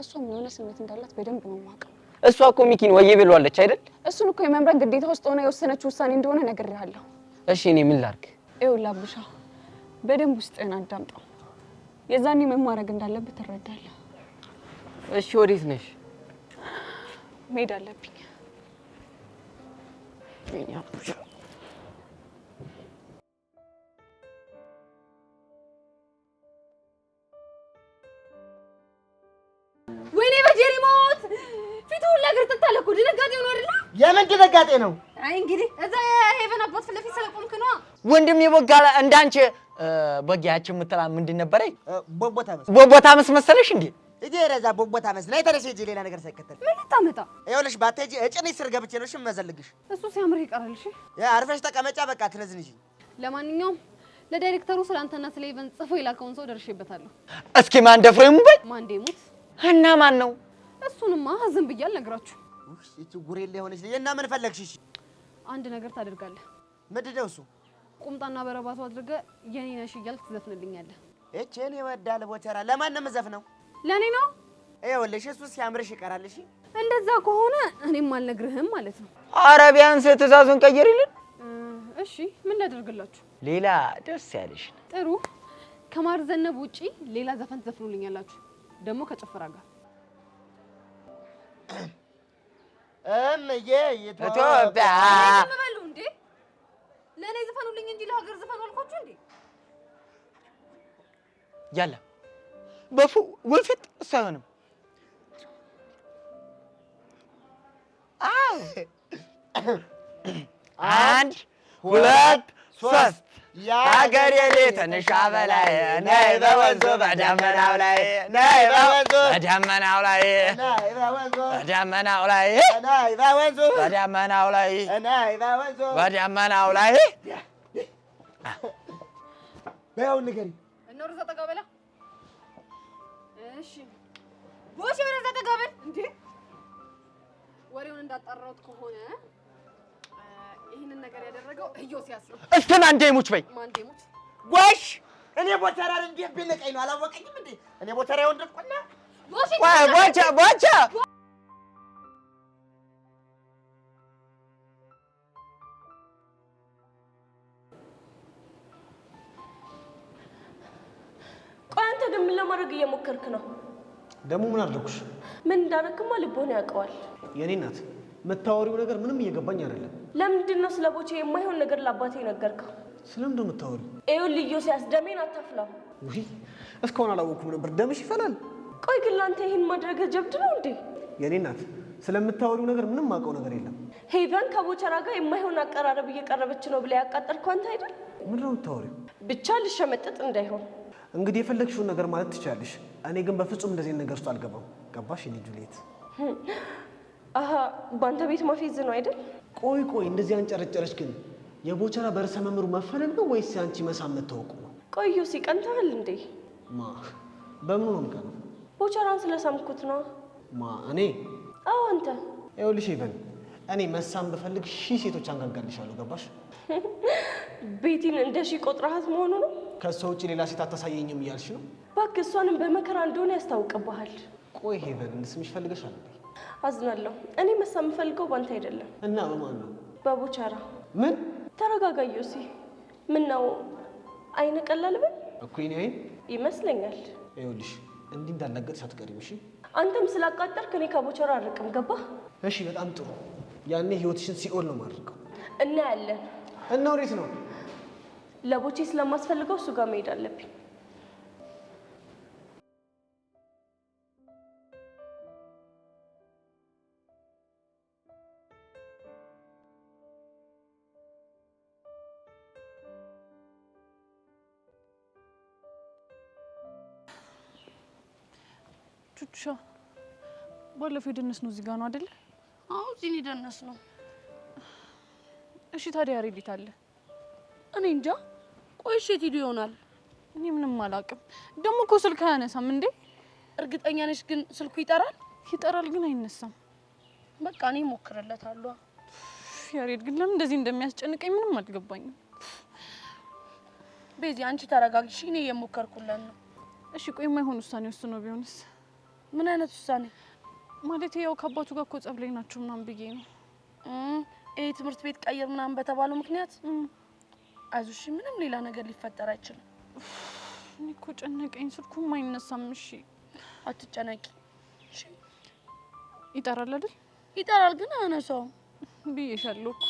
እሷም የሆነ ስሜት እንዳላት በደንብ ነው የማውቀው። እሷ እኮ ሚኪን ወዬ ብሏለች አይደል? እሱን እኮ የመምረጥ ግዴታ ውስጥ ሆነ የወሰነችው ውሳኔ እንደሆነ ነግሬሃለሁ። እሺ እኔ ምን ላድርግ? ይኸውልህ አቡሻ በደንብ ውስጥህን አዳምጠው። የዛኔ ምን ማድረግ እንዳለብህ ትረዳለህ። እሺ ወዴት ነሽ? መሄድ አለብኝ። ወይኔ በጀሪ ሞት ፊቱ ሁላ ግርጥት አለ እኮ። ድንጋጤ ነው አይደል? የምን ድንጋጤ ነው? አይ እንግዲህ እዛ ሄቨን አባት ፊት ለፊት ስለቆምክ ነው። ወንድም የቦጋላ እንዳንቺ በጊያችን የምትላ ምንድን ነበረ? ቦቦታ መሰለሽ እንዴ? እጄ ረዛ ቦቦታ መስላ የተረሽ እጄ ሌላ ነገር ሳይከተል ምን ልታመጣ? ይኸውልሽ ባትሄጂ እጭንሽ ስር ገብቼ ነው መዘልግሽ። እሱ ሲያምር ይቀራል። እሺ አርፈሽ ተቀመጫ። በቃ ትነዝንሽ። ለማንኛውም ለዳይሬክተሩ ስላንተና ስለ ኢቨን ጽፎ የላከውን ሰው ደርሼበታለሁ። እስኪ ማን ደፍሮ ይሙበይ? ማን ደሙት? እና ማን ነው? እሱንማ ዝም ብዬ አልነግራችሁ። እቺ ጉሬላ የሆነች እና ምን ፈለግሽ? እሺ አንድ ነገር ታደርጋለህ። ምንድን ነው እሱ? ቁምጣና በረባቱ አድርገህ የኔ ነሽ እያልክ ትዘፍንልኛለህ። እኔ ወዳለ ቦቸራ ለማን ነው የምዘፍነው? ለኔ ነው። ይኸውልሽ እሱ ሲያምርሽ ይቀራል። እሺ እንደዛ ከሆነ እኔም አልነግርህም ማለት ነው። ኧረ ቢያንስ ትእዛዙን ቀይሪልን። እሺ ምን ላደርግላችሁ? ሌላ ደስ ያለሽ። ጥሩ። ከማር ዘነብ ውጪ ሌላ ዘፈን ትዘፍኑልኛላችሁ፣ ደግሞ ከጭፈራ ጋር። እምዬ ኢትዮጵያ በሉ እንዴ! ለኔ ዘፈኑልኝ እንጂ ለሀገር ዘፈኑ አልኳችሁ እንዴ? ያለ በፉ ወልፊት ሳይሆንም አንድ ሁለት ሶስት የሀገሬ ልጅ ትንሿ በላይ ነይ በወንዙ በደመናው ላይ ነይ በወንዙ በደመናው ላይ በደመናው ላይ በደመናው ላይ በደመናው ላይ በያውን ንገሪኝ። እነሩ ተጠጋበላ። እሺ ቦሽ ወረዛ ተጋበል እንዴ! ወሬውን እንዳጣራሁት ከሆነ ይሄንን ነገር ያደረገው ኢዮስያስ ነው። እስከ ማንዴ ሙች በይ ማንዴ ሙች ጎሽ እኔ ቦቸራን እንዴ ቢነቀኝ ነው አላወቀኝም እንዴ? እኔ ቦቸራ ወንድቁና ቦቻ ቆይ አንተ ግን ምን ለማድረግ እየሞከርክ ነው? ደግሞ ምን አደረኩሽ? ምን እንዳደረግማ ልቦና ያውቀዋል። የኔ እናት የምታወሪው ነገር ምንም እየገባኝ አይደለም። ለምንድን ነው ስለ ቦቼ የማይሆን ነገር ለአባቴ ነገርከው? ስለምን ነው የምታወሪው? ይኸውልህ ኢዮስያስ ደሜን አታፍላው። ውይ እስካሁን አላወኩም ነበር። ደምሽ ይፈላል። ቆይ ግን ለአንተ ይህን ማድረግ ጀብድ ነው እንዴ? የኔ እናት ስለምታወሪው ነገር ምንም ማውቀው ነገር የለም። ሄቨን ከቦቸራ ጋር የማይሆን አቀራረብ እየቀረበች ነው ብላ ያቃጠልከው አንተ አይደል? ምንድን ነው የምታወሪው? ብቻ ልሸመጠጥ እንዳይሆን እንግዲህ የፈለግሽውን ነገር ማለት ትችላለሽ። እኔ ግን በፍጹም እንደዚህ ነገር ውስጥ አልገባም። ገባሽ? እኔ ጁሊየት አሀ በአንተ ቤት ማፌዝ ነው አይደል? ቆይ እንደዚህ አንጨረጨረች ግን የቦቸራ በርዕሰ መምህሩ መፈለግ ነው ወይስ አንቺ መሳም መታወቁ ነው? ቆዩ ሲቀንተሃል እንዴ? ማ በምኑ ነው የምቀነው? ቦቸራን ስለሳምኩት ነው። ማ እኔ? አዎ አንተ። ይኸውልሽ ኢቨን እኔ መሳም ብፈልግ 1000 ሴቶች አንጋጋልሻለሁ። ገባሽ? ቤቲን እንደ ሺህ ቆጥረሃት መሆኑ ነው? ከሷ ውጪ ሌላ ሴት አታሳየኝም እያልሽ ነው? እባክህ እሷንም በመከራ እንደሆነ ያስታውቅብሃል። ቆይ ሄቨን እንድስምሽ ፈልገሻል? አዝናለሁ። እኔ መሳም የምፈልገው ባንተ አይደለም። እና በማን ነው? በቦቸራ። ምን? ተረጋጋ ዮሲ። ምን ነው አይነ ቀላል በል እኮ እኔ አይን ይመስለኛል። ይኸውልሽ እንዲህ እንዳላገጥሽ አትቀሪም። እሺ? አንተም ስላቃጠርክ እኔ ከቦቸራ አርቅም። ገባህ? እሺ በጣም ጥሩ። ያኔ ህይወትሽን ሲኦል ነው ማድረገው። እናያለን። እና ወዴት ነው? ለቦቼ ስለማስፈልገው እሱ ጋር መሄድ አለብኝ። ቹቻ ባለፈው የደነስ ነው እዚህ ጋር ነው አይደል? አዎ እዚህ ደነስ ነው። እሺ ታዲያ ሬዲት አለ? እኔ እንጃ። ቆይ እሺ የት ሄዱ ይሆናል? እኔ ምንም አላውቅም። ደግሞ እኮ ስልክ አያነሳም እንዴ? እርግጠኛ ነሽ ግን ስልኩ ይጠራል? ይጠራል ግን አይነሳም። በቃ እኔ እሞክርለታለሁ። ያሬድ ግን ለምን እንደዚህ እንደሚያስጨንቀኝ ምንም አልገባኝም። ቤዚ አንቺ ተረጋግሽ፣ እኔ እየሞከርኩለት ነው። እሺ ቆይ የማይሆን ውሳኔ ወስኖ ቢሆንስ? ምን አይነት ውሳኔ? ማለት ያው ከአባቱ ጋር እኮ ጸብ ላይ ናቸው ምናምን ብዬ ነው። ይሄ ትምህርት ቤት ቀይር ምናምን በተባለው ምክንያት አይዞሽ፣ ምንም ሌላ ነገር ሊፈጠር አይችልም። እኔ እኮ ጨነቀኝ፣ ስልኩም አይነሳም። እሺ አትጨነቂ። እሺ ይጠራል አይደል? ይጠራል ግን አያነሳውም ብዬሻለሁ እኮ።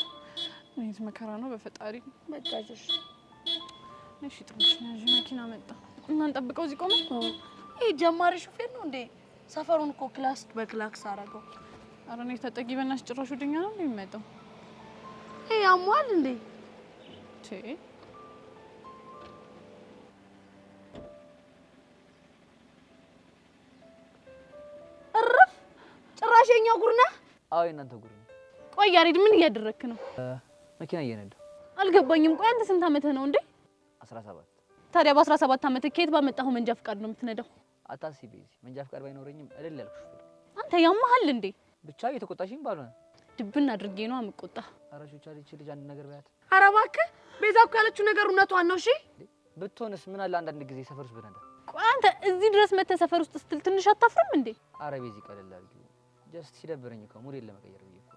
እኔት መከራ ነው በፈጣሪ። በቃ አይዞሽ። እሺ ትንሽ ነው መኪና መጣ እና እንጠብቀው። እዚህ ቆመ። ይሄ ጀማሪ ሹፌር ነው እንዴ? ሰፈሩን እኮ ክላስ በክላክስ አደረገው። ኧረ እኔ ተጠጊ በእናትሽ፣ ጭራሽ ወደኛ ነው የሚመጣው። ይሄ ያሟል እንዴ? እረፍ! ጭራሽ የኛው ጉር ነህ? አዎ የእናንተ ጉር ነው። ቆይ ያሬድ ምን እያደረክ ነው? መኪና እየነዳሁ። አልገባኝም። ቆይ አንተ ስንት ዓመትህ ነው እንዴ? 17። ታዲያ በ17 ዓመትህ ከየት ባመጣኸው መንጃ ፍቃድ ነው የምትነዳው? አታስቢ ቤዚ፣ መንጃ ፍቃድ ባይኖረኝም እልል ያልኩ ሹፌር። አንተ ያማሃል እንዴ? ብቻ እየተቆጣሽኝ ባልሆነ ድብን አድርጌ ነው አምቆጣ። ኧረ ሹቻ ልጅ አንድ ነገር በያት። ኧረ እባክህ ቤዛ እኮ ያለችው ነገር እውነቷን ነው። እሺ ብትሆንስ ምን አለ አንዳንድ ጊዜ ሰፈር ውስጥ ብነዳ። ቆይ አንተ እዚህ ድረስ መተህ ሰፈር ውስጥ ስትል ትንሽ አታፍርም እንዴ? ኧረ ቤዚ ቀለል አድርጊው። ጀስት ሲደብረኝ እኮ ሙዴን ለመቀየር ብዬ እኮ።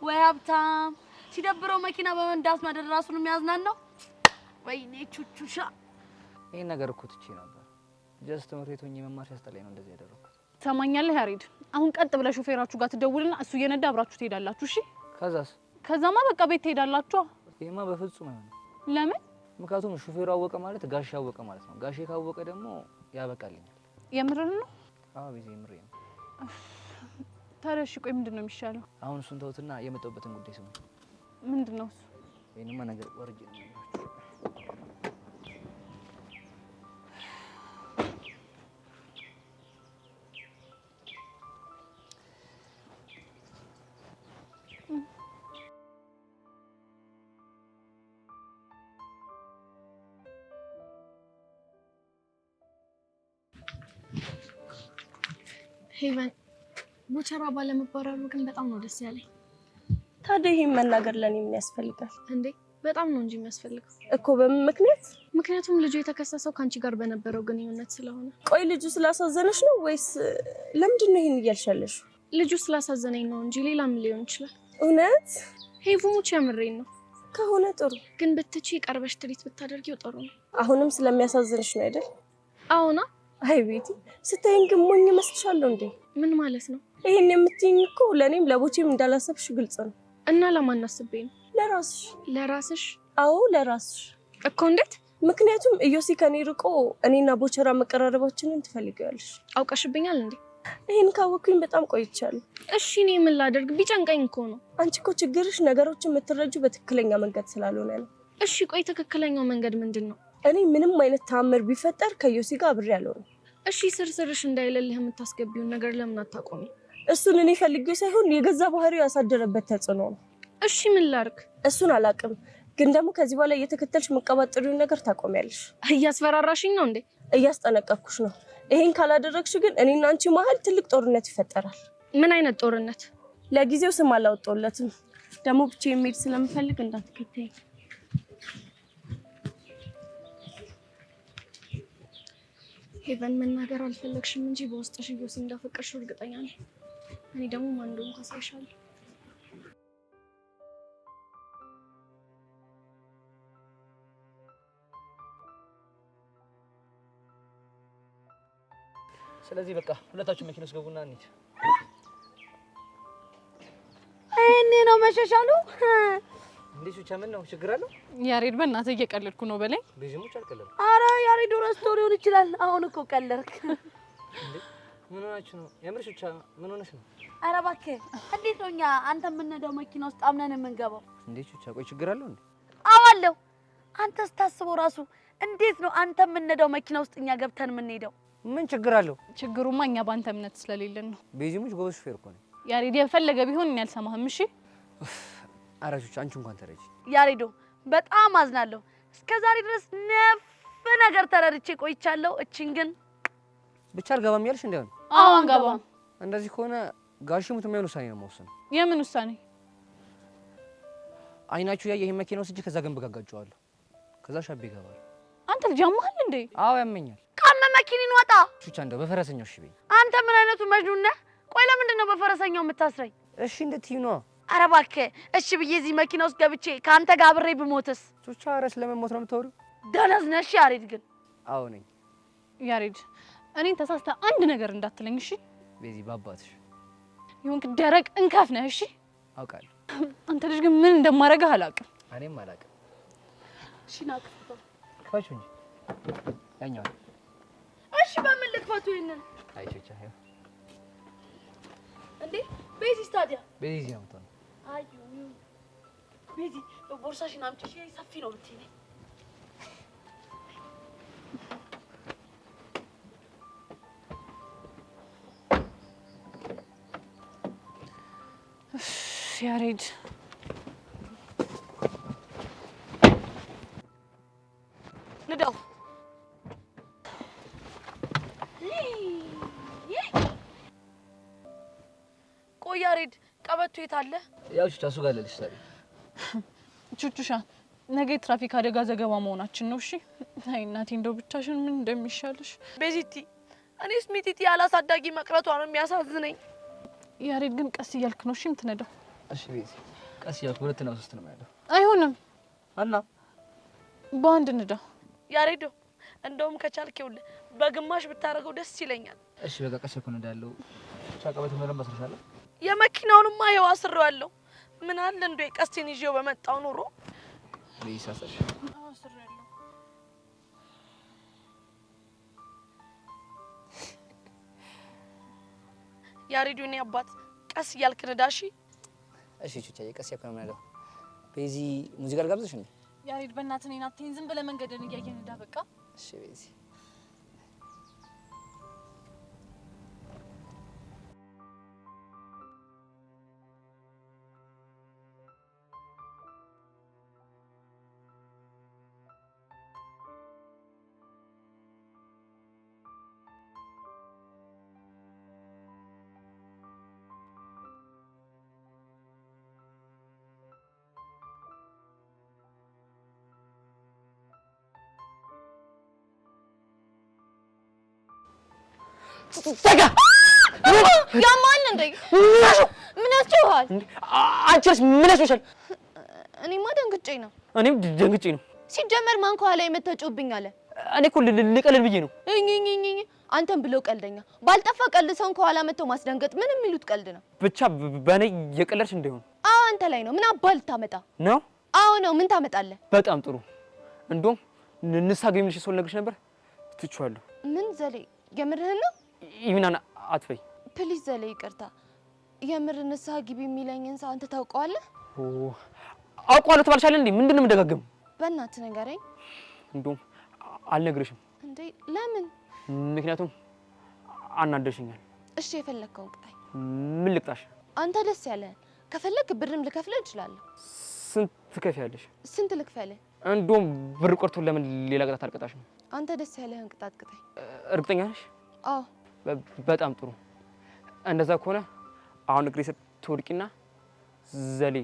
ወይ ሀብታም ሲደብረው መኪና በመንዳት ማደር ራሱን የሚያዝናናው። ወይኔ ቹቹሻ ይሄን ነገር እኮ ትቼ ነበር። ጀስት ትምህርት ቤት ሆኜ መማር ሲያስጠላኝ ነው እንደዚህ ያደረኩት። ትሰማኛለህ ያሬድ? አሁን ቀጥ ብለህ ሾፌራችሁ ጋር ትደውልና እሱ እየነዳ አብራችሁ ትሄዳላችሁ። እሺ ከዛስ? ከዛማ በቃ ቤት ትሄዳላችሁ። ይሄማ በፍጹም አይሆንም። ለምን? ምክንያቱም ሹፌሩ አወቀ ማለት ጋሼ አወቀ ማለት ነው። ጋሼ ካወቀ ደግሞ ያበቃልኛል። የምርህን ነው? አዎ ቤዚ የምሬን ነው። ታዲያ እሺ ቆይ ምንድን ነው የሚሻለው? አሁን እሱን ተውትና የመጣሁበትን ጉዳይ ስሙ። ምንድን ነው እሱ? ወይንማ ነገር ወርጄ ነው የሚሆነው። ሄቨን ቦቸራ ባለመባረሩ ግን በጣም ነው ደስ ያለኝ። ታዲያ ይሄን መናገር ለኔ ምን ያስፈልጋል እንዴ? በጣም ነው እንጂ የሚያስፈልገው እኮ። በምን ምክንያት? ምክንያቱም ልጁ የተከሰሰው ካንቺ ጋር በነበረው ግንኙነት ስለሆነ። ቆይ ልጁ ስላሳዘነሽ ነው ወይስ ለምንድን ነው ይሄን እያልሻለሽ? ልጁ ስላሳዘነኝ ነው እንጂ ሌላም ሊሆን ይችላል። እውነት? ሄቭሙች የምሬን ነው። ከሆነ ጥሩ፣ ግን ብትቺ ቀርበሽ ትሪት ብታደርጊው ጥሩ ነው። አሁንም ስለሚያሳዝንሽ ነው አይደል? አዎና። አይ ቤቲ ስታይኝ ግን ሞኝ መስልሻለሁ እንዴ? ምን ማለት ነው? ይሄን የምትይኝ እኮ ለኔም ለቦቼም እንዳላሰብሽ ግልጽ ነው። እና ለማን አስቤ ነው? ለራስሽ። ለራስሽ? አዎ ለራስሽ እኮ። እንዴት? ምክንያቱም ኢዮሲ ከኔ ርቆ እኔና ቦቸራ መቀራረባችንን ትፈልጊያለሽ። አውቀሽብኛል እንዴ? ይሄን ካወኩኝ በጣም ቆይቻለሁ። እሺ እኔ ምን ላደርግ? ቢጨንቀኝ እኮ ነው። አንቺ እኮ ችግርሽ ነገሮችን የምትረጁ በትክክለኛ መንገድ ስላልሆነ ነው። እሺ ቆይ ትክክለኛው መንገድ ምንድን ነው? እኔ ምንም አይነት ተአምር ቢፈጠር ከኢዮሲ ጋር አብሬ አልሆንም። እሺ ስርስርሽ እንዳይለልህ የምታስገቢውን ነገር ለምን አታቆሚ? እሱን እኔ ፈልጌው ሳይሆን የገዛ ባህሪው ያሳደረበት ተጽዕኖ ነው። እሺ ምን ላድርግ? እሱን አላውቅም፣ ግን ደግሞ ከዚህ በኋላ እየተከተልሽ መቀባጠሪውን ነገር ታቆሚያለሽ። እያስፈራራሽኝ ነው እንዴ? እያስጠነቀቅኩሽ ነው። ይሄን ካላደረግሽ ግን እኔና አንቺ መሀል ትልቅ ጦርነት ይፈጠራል። ምን አይነት ጦርነት? ለጊዜው ስም አላወጣሁለትም። ደግሞ ብቻዬን መሄድ ስለምፈልግ እንዳትከተይኝ። ሄቨን መናገር አልፈለግሽም እንጂ በውስጥሽ ኢዮሲ እንዳፈቀርሽው እርግጠኛ ነኝ። እኔ ደግሞ ማን እንደሆንኩ አሳይሻለሁ። ስለዚህ በቃ ሁለታችሁ መኪና ውስጥ ገቡና እንሂድ። እኔ ነው መሸሻሉ። እንዴ ቹቻ ምን ነው ችግር አለው? ያሬድ በእናትህ እየቀለድኩ ነው በለኝ። ቤዚሙች አልቀለድኩም። አረ ያሬድ ረስቶ ሊሆን ይችላል። አሁን እኮ ቀለድክ። እንዴ ምን ሆናችሁ ነው? የምር ቹቻ ምን ሆነሽ ነው? አረ እባክህ እንዴት ነው እኛ አንተ የምንሄደው መኪና ውስጥ አምነን የምንገባው? እንዴ ቹቻ ቆይ ችግር አለው እንዴ? አዋለሁ። አንተ ስታስበው ራሱ እንዴት ነው አንተ የምንሄደው መኪና ውስጥ እኛ ገብተን የምንሄደው? ምን ችግር አለው? ችግሩማ እኛ ባንተ እምነት ስለሌለን ነው። ቤዚሙች ጎበዝ ሹፌር እኮ ነው። ያሬድ የፈለገ ቢሆን እኔ አልሰማህም። እሺ ኧረ ቹቻ አንቺ እንኳን ተረጂ። ያሬዶ በጣም አዝናለሁ። እስከዛሬ ድረስ ነፍ ነገር ተረድቼ ቆይቻለሁ። እቺን ግን ብቻ አልገባም ያልሽ እንደሆነ? አዎ አንገባም። እንደዚህ ከሆነ ጋሽ ሙት የሚሆን ውሳኔ ነው መወሰን። የምን ውሳኔ? አይናችሁ ያየ ይሄን መኪና ወስጄ ከዛ ገንብ ጋጋጨዋለሁ። ከዛ ሻቤ ይገባል። አንተ ልጅ አማሃል እንዴ? አዎ ያመኛል። ካመ መኪኒን ወጣ። ቹቻ እንደው በፈረሰኛው እሺ በይ። አንተ ምን አይነቱ መጅኑን ነህ? ቆይ ለምንድን ነው በፈረሰኛው የምታስረኝ? እሺ እንደትዩ ነው። ኧረ እባክህ እሺ ብዬ እዚህ መኪና ውስጥ ገብቼ ከአንተ ጋር አብሬ ብሞትስ? ቹቻ ኧረ ስለመሞት ነው የምታወሪው? ደነዝ ነሽ ያሬድ። ግን አዎ ነኝ። ያሬድ እኔን ተሳስተህ አንድ ነገር እንዳትለኝ እሺ? ቤዚ ባባትሽ ይሁንክ ደረቅ እንከፍ ነህ እሺ? አውቃለሁ። አንተ ልጅ ግን ምን እንደማደርግህ አላውቅም። እኔም አላውቅም። እሺ ና ክፈተው። ክፈችው እንጂ ያኛው። እሺ በምን ልክፈቱ ይሄንን? አይ ቹቻ ይኸው እንዴ ቤዚ ታዲያ? ቤዚ ነው የምትሆነው። አዩ ቤዚ ቦርሳሽን አምጪ። እሺ ሰፊ ነው ብትይ ያሬድ ንዳው። ቆይ ያሬድ ቀበቶ የት አለ? ያው ቹቻ እሱ ጋር ለልሽ ታዲያ። ቹቹሻ ነገ ትራፊክ አደጋ ዘገባ መሆናችን ነው። እሺ አይ እናቴ እንደው ብቻሽን ምን እንደሚሻልሽ። ቤዚቲ እኔስ ሚጢጢ ያላሳዳጊ መቅረቷ ነው የሚያሳዝነኝ። ያሬድ ግን ቀስ እያልክ ነው እሺ የምትነዳው። እሺ ቤዚ ቀስ እያልኩ 2 እና 3 ነው ያለው። አይሆንም እና በአንድ ንዳ። ያሬዶ እንደውም ከቻልክ ይኸውልህ በግማሽ ብታረገው ደስ ይለኛል። እሺ በቃ ቀስ እኮ እንዳለው ቻቀበት ምንም መስራሻለሁ። የመኪናውንማ ይኸው አስሬዋለሁ። ምን አለ እንደው ቀስቴን ይዤው በመጣው ኑሮ ሊሳሰሽ አስሬያለሁ። ያሬዶ እኔ አባት ቀስ እያልክ ንዳሺ። እሺ ቹቻዬ ቀስ እያልኩ ነው የምነዳው። ቤዚ ሙዚቃ ልጋብዝሽ እንዴ? ያሬድ በእናትህ እኔን አትይኝ። ዝም ብለህ መንገድን እያየህ ንዳ በቃ። እሺ ቤዚ ተጋ ያማል እንዴ? ምን ያስጨዋል? አንቺስ ምን ያስጨዋል? እኔማ ደንግጬ ነው። እኔም ደንግጬ ነው። ሲጀመር ማን ከኋላ የመተጮብኝ አለ? እኔ እኮ ልቀልል ብዬ ነው። እኝኝኝኝ አንተም ብሎ ቀልደኛ ባልጠፋ ቀልድ ሰውን ከኋላ መተው ማስደንገጥ ምን የሚሉት ቀልድ ነው? ብቻ በእኔ የቀለድሽ እንደሆነ። አዎ አንተ ላይ ነው። ምን አባል ታመጣ ነው? አዎ ነው። ምን ታመጣለህ? በጣም ጥሩ። እንደውም ንስሓ ግቢ የምልሽ ሰው ልነግርሽ ነበር ትቼዋለሁ። ምን ዘሌ የምርህን ነው? ይሚናና አትበይ ፕሊዝ ዘሌ ይቅርታ። የምር ንስሓ ግቢ የሚለኝን ሰው አንተ ታውቀዋለህ? አውቀዋለሁ ትባልሻለህ እንዴ? ምንድን ነው የምደጋገም? በእናትህ ንገረኝ። እንደውም አልነግርሽም። እንዴ ለምን? ምክንያቱም አናደሽኛል። እሺ የፈለግከውን ቅጣኝ። ምን ልቅጣሽ? አንተ ደስ ያለህን። ከፈለክ ብርም ልከፍልህ እችላለሁ። ስንት ትከፍያለሽ? ስንት ልክፈልህ? እንደውም ብር ቆርቶ ለምን ሌላ ቅጣት አልቀጣሽም? አንተ ደስ ያለህን ቅጣት ቅጣኝ። እርግጠኛ ነሽ? አዎ በጣም ጥሩ። እንደዛ ከሆነ አሁን እግሬ ስር ትወድቂና ዘሌ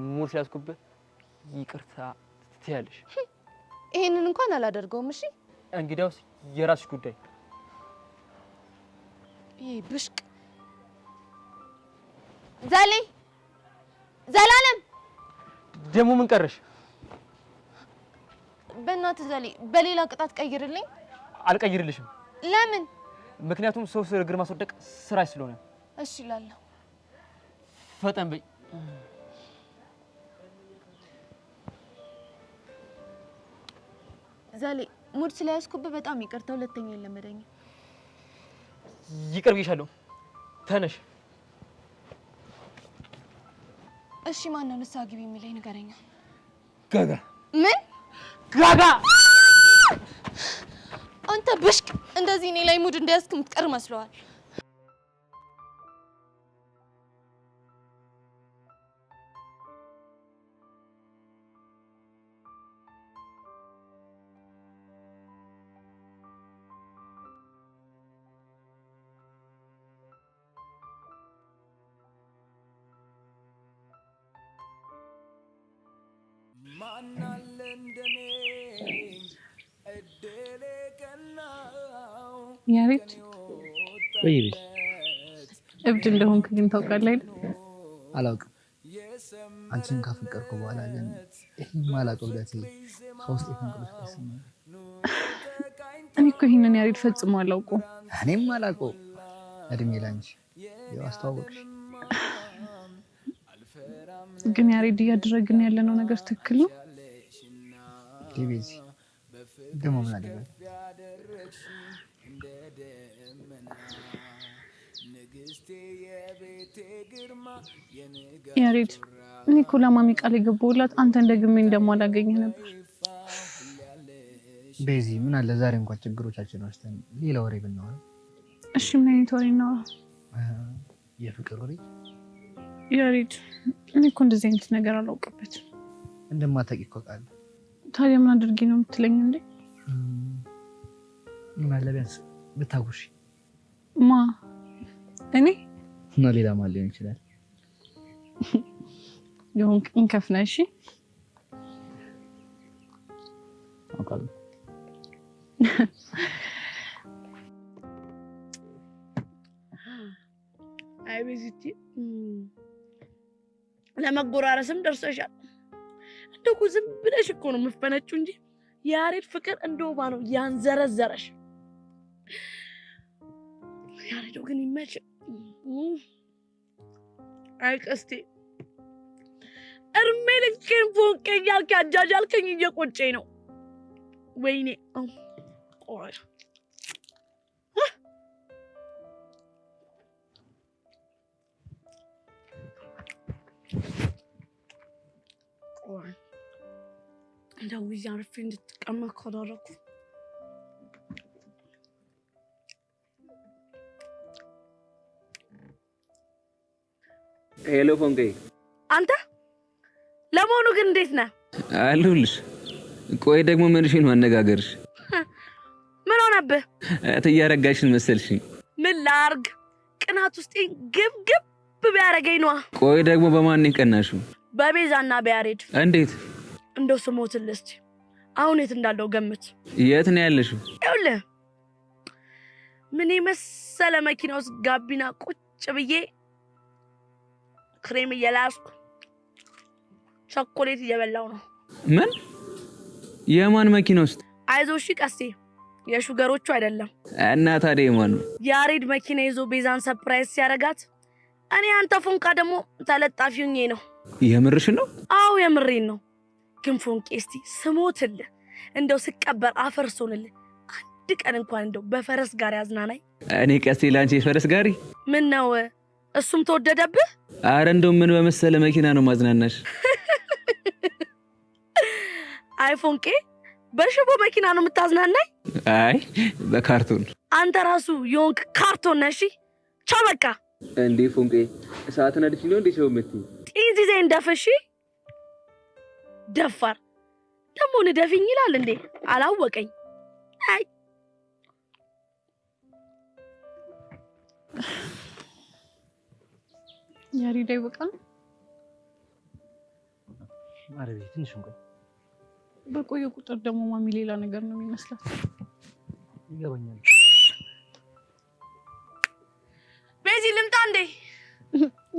ሙሉ ስለያዝኩብህ ይቅርታ ትያለሽ። ይሄንን እንኳን አላደርገውም። እሺ እንግዲያውስ የራስሽ ጉዳይ። ይሄ ብሽቅ ዘሌ ዘላለም ደግሞ ምን ቀረሽ? በእናትህ ዘሌ በሌላ ቅጣት ቀይርልኝ። አልቀይርልሽም። ለምን? ምክንያቱም ሰው ስር እግር ማስወደቅ ስራሽ ስለሆነ። እሺ እላለሁ። ፈጠን በይ። ዘሌ ሙድ ስለያዝኩብህ በጣም ይቅርታ። ሁለተኛ የለመደኝ። ይቅር ብዬሻለሁ። ተነሽ። እሺ ማን ነው ንስሓ ግቢ የሚለኝ ንገረኛ። ጋጋ። ምን ጋጋ? አንተ ብሽቅ እንደዚህ እኔ ላይ ሙድ እንደያዝክ የምትቀር መስለዋል። ማናለ እንደኔ እድሌ ቀናው ያሬድ ወይ ቤት እብድ እንደሆንክ ግን ታውቃለህ አይደል? አላውቅም። አንቺን ካፈቀርኩ በኋላ ግን ይሄን ማላውቀው ብለቴ ከውስጥ የተንቀለቀለ ተሰማኝ። እኔ እኮ ይሄንን ያሬድ ፈጽሞ አላውቀውም። እኔም አላውቀው። እድሜ ላንቺ ያው አስተዋወቅሽ። ግን ያሬድ እያደረግን ያለነው ነገር ትክክል ነው? ዲቤዚ ደግሞ ምን አደረገ? ያሬድ እኔ እኮ ለማሚ ቃል የገባሁላት አንተ እንደግሜ እንደማላገኝህ ነበር። ቤዚ ምን አለ ዛሬ እንኳን ችግሮቻችን ወስተን ሌላ ወሬ ብናወራ? እሺ ምን አይነት ወሬ እናወራ? የፍቅር ወሬ? ያሬድ እኔ እኮ እንደዚህ አይነት ነገር አላውቅበትም። እንደማታውቂ እኮ አውቃለሁ። ታዲያ ምን አድርጊ ነው የምትለኝ እንዴ? ምን አለ ቢያንስ ብታጉርሺ። ማ እኔ? እና ሌላ ማን ሊሆን ይችላል? የሆንክኝ ከፍና። እሺ አውቃለሁ። አይ ቤዚቲ ለመጎራረስም ደርሰሻል። እንደው ዝም ብለሽ እኮ ነው የምትፈነጪው እንጂ ያሬድ ፍቅር እንደው ባ ነው ያንዘረዘረሽ። ያሬዶ ግን ይመች። አይ ቀስቴ እርሜ ልኬን ፎቄ እያልክ አጃጃልከኝ እየቆጨኝ ነው። ወይኔ ቆይ እንደው እዚህ አርፌ እንድትቀመጥ ካደረኩ ሄሎ ፎንቄ፣ አንተ ለመሆኑ ግን እንዴት ነህ? አለሁልሽ። ቆይ ደግሞ ምንሽ ነው አነጋገርሽ? ምን ሆነብህ? እያረጋሽን መሰልሽኝ። ምን ላርግ? ቅናት ውስጥ ግብግብ ቢያረገኝ ነዋ። ቆይ ደግሞ በማን ይቀናሽው? በቤዛና በያሬድ። እንዴት? እንደው ስሞትልህ እስቲ አሁን የት እንዳለው ገምት። የት ነው ያለሽው? ይኸውልህ ምን የመሰለ መኪና ውስጥ ጋቢና ቁጭ ብዬ ክሬም እየላስኩ ቸኮሌት እየበላው ነው። ምን? የማን መኪና ውስጥ? አይዞሽ ቀስቴ፣ የሹገሮቹ አይደለም። እና ታዲያ የማን ነው? ያሬድ መኪና ይዞ ቤዛን ሰርፕራይዝ ሲያደርጋት እኔ አንተ ፎንቃ ደግሞ ተለጣፊ ሆኜ ነው። የምርሽ ነው? አዎ የምሬን ነው። ግን ፎንቄ እስቲ ስሞትልህ እንደው ስቀበር አፈርሶንልህ አንድ ቀን እንኳን እንደው በፈረስ ጋር ያዝናናኝ። እኔ ቀስቴ ላንቺ የፈረስ ጋሪ? ምን ነው እሱም ተወደደብህ? አረ እንደው ምን በመሰለ መኪና ነው ማዝናናሽ። አይ ፎንቄ በሽቦ መኪና ነው የምታዝናናኝ? አይ በካርቶን። አንተ ራሱ የሆንክ ካርቶን ነሽ። ቻው በቃ። እንዴ ፎንቄ እሳት ነድፊ ነው እንዴ ሰው ምት? ጢንዚዜ እንደፈሽ ደፋር ደሞ ንደፊኝ ይላል እንዴ? አላወቀኝ። አይ ያሬድ አይበቃም? አረቤ ትንሽ እንኳን በቆየ ቁጥር ደግሞ ማሚ ሌላ ነገር ነው የሚመስላት። ይገባኛል። ቤዚ ልምጣ እንዴ?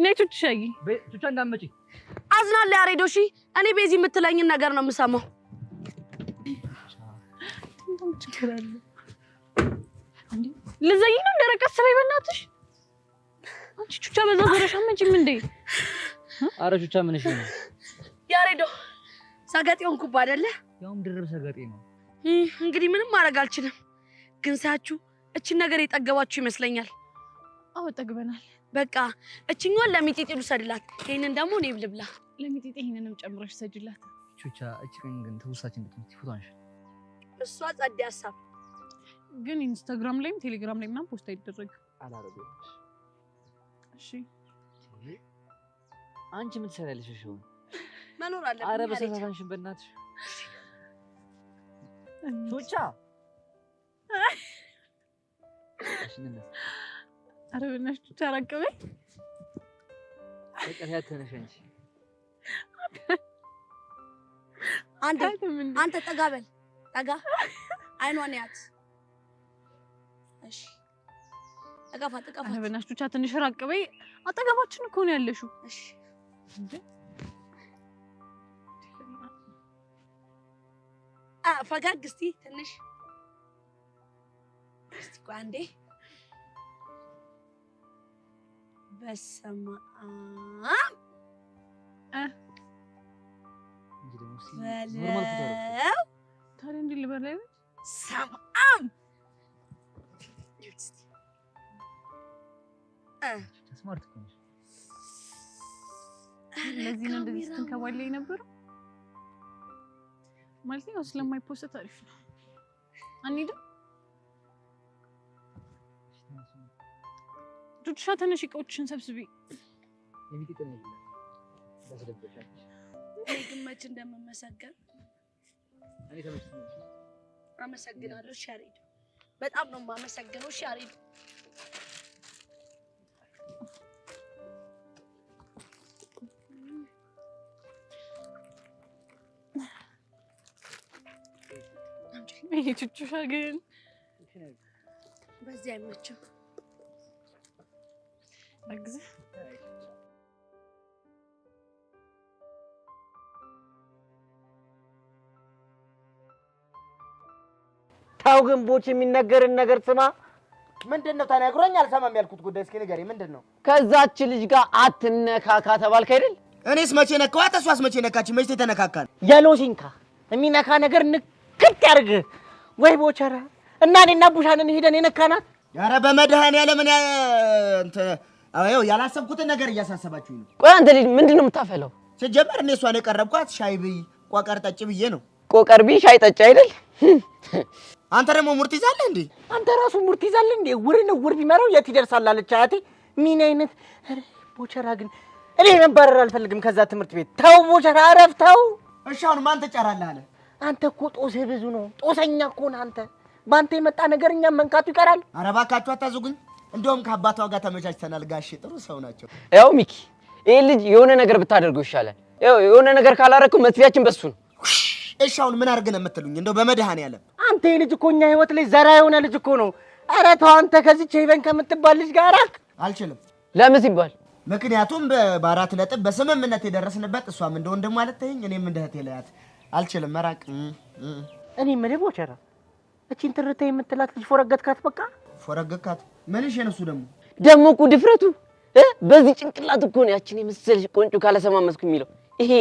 ነጭ ሻይ ቹቻ እንዳመጪ አዝናለሁ ያሬዶ። እሺ እኔ ቤዚ የምትለኝን ነገር ነው የምሰማው። እንደም ትችላለ እንዴ? ለዘይ ነው እንደረቀስ ሰበይ በእናትሽ። አንቺ ቹቻ በዛ ዞረሽ አመጪም እንዴ? አረ ቹቻ ምን እሺ ነው ያሬዶ? ሰገጤውን ኩባ አይደለ? ያውም ድርብ ሰገጤ ነው። እንግዲህ ምንም ማድረግ አልችልም። ግን ሳያችሁ እቺን ነገር የጠገባችሁ ይመስለኛል። አዎ ጠግበናል። በቃ እቺኛውን ለሚጢጢ ልውሰድላት፣ ይሄንን ደግሞ እኔ ልብላ። ለሚጢጢ ይሄንንም ጨምረሽ ሰጅላት። ቹቻ እቺ ግን ተውሳችን ብትምት ፎቶንሽ እሷ ጸድ ሐሳብ ግን ኢንስታግራም ላይም ቴሌግራም ላይ ምናምን ፖስት አይደረግ አላረገውሽ። እሺ አንቺ ምን ትሰሪያለሽ? እሺ መኖር አለብኝ። አረ በሰታታንሽን በእናትሽ ቹቻ። አረ በእናትሽ ቹቻ አራቀበኝ። በቃ ተነሽ አንቺ። አንተ ጠጋ በል ጠጋ። አይኗን ያት። እሺ ጠጋፋት። አረ በእናትሽ ቹቻ ትንሽ ራቀበኝ። አጠገባችን እኮ ነው ያለሽው። እሺ ፈጋግ እስቲ ትንሽ እስቲ ቆይ አንዴ። በስመ አብ ታዲያ እንዲህ ልበል አይደል? ሰማም ስማርት ነሽ። ለዚህ ነው እንደዚህ ስትንከባለይ ነበር ማለት ነው። ስለማይፖስት አሪፍ ነው። አንሂድም? ቹቻ ተነሽ፣ እቃዎችሽን ሰብስቢ። የሚጥጥን ነው ለሰደበሻች እኔ ግን መች እንደምመሰገን እኔ ተመችቶኝ። አመሰግናለሁ ሻሪድ፣ በጣም ነው የማመሰግነው ሻሪድ። ይሄ ቹቹሻ ግን በዚህ አይመችም። አግዝ ታው ግን ቦች የሚነገርን ነገር ስማ። ምንድነው ተነግሮኝ አልሰማም ያልኩት ጉዳይ? እስኪ ንገሪ ምንድነው? ከዛች ልጅ ጋር አትነካካ ተባልክ አይደል? እኔስ መቼ ነካዋት? እሷስ መቼ ነካች? መቼ ተነካካን? የሎሲንካ የሚነካ ነገር ንክት ያርግ ወይ ቦቸራ። እና እኔና ቡሻንን ሄደን የነካናት። ኧረ በመድኃኒዓለም ምን አዎ ያላሰብኩትን ነገር እያሳሰባችሁኝ ነው። ቆይ አንተ ልጅ ምንድነው የምታፈለው? ሲጀመር እኔ እሷን የቀረብኳት ሻይ ብይ ቆቀር ጠጭ ብዬ ነው። ቆቀር ብይ ሻይ ጠጭ አይደል? አንተ ደግሞ ሙርት ይዛለህ እንዴ? አንተ ራሱ ሙርት ይዛለህ እንዴ? ውር ቢመራው የት ይደርሳል አለች አያቴ። ምን አይነት ቦቸራ ግን። እኔ መባረር አልፈልግም ከዛ ትምህርት ቤት። ተው ቦቸራ አረፍ ተው። እሺ አሁን ማን ተጫራለህ አለ? አንተ እኮ ጦስህ ብዙ ነው። ጦሰኛ እኮ ነህ አንተ። ባንተ የመጣ ነገር እኛም መንካቱ ይቀራል። ኧረ እባካችሁ አታዙጉኝ። እንደውም ከአባቷ ጋር ተመቻችተናል። ጋሼ ጥሩ ሰው ናቸው። ያው ሚኪ ይሄ ልጅ የሆነ ነገር ብታደርገው ይሻላል። ያው የሆነ ነገር ካላረከው መጥፊያችን በሱ ነው። እሺ አሁን ምን አድርገን የምትሉኝ? እንደው በመድኃኒዓለም አንተ ይሄ ልጅ እኮ እኛ ህይወት ላይ ዘራ የሆነ ልጅ እኮ ነው። ኧረ ተው አንተ ከዚች ሄቨን ከምትባል ልጅ ጋር ራቅ። አልችልም። ለምን ሲባል? ምክንያቱም በአራት ነጥብ በስምምነት የደረስንበት እሷም እንደ ወንድም ማለት ተይኝ እኔም እንደ እህቴ ለያት። አልችልም መራቅ። እኔ ምን ቦቸራ እቺን ትርታ የምትላት ልጅ ፎረገትካት። በቃ ፎረገትካት። ምን እሺ ነው እሱ ደግሞ እኮ ድፍረቱ በዚህ ጭንቅላት እኮ ነው ያችን የመሰለሽ ቆንጆ ካለሰማመስኩ የሚለው ይሄ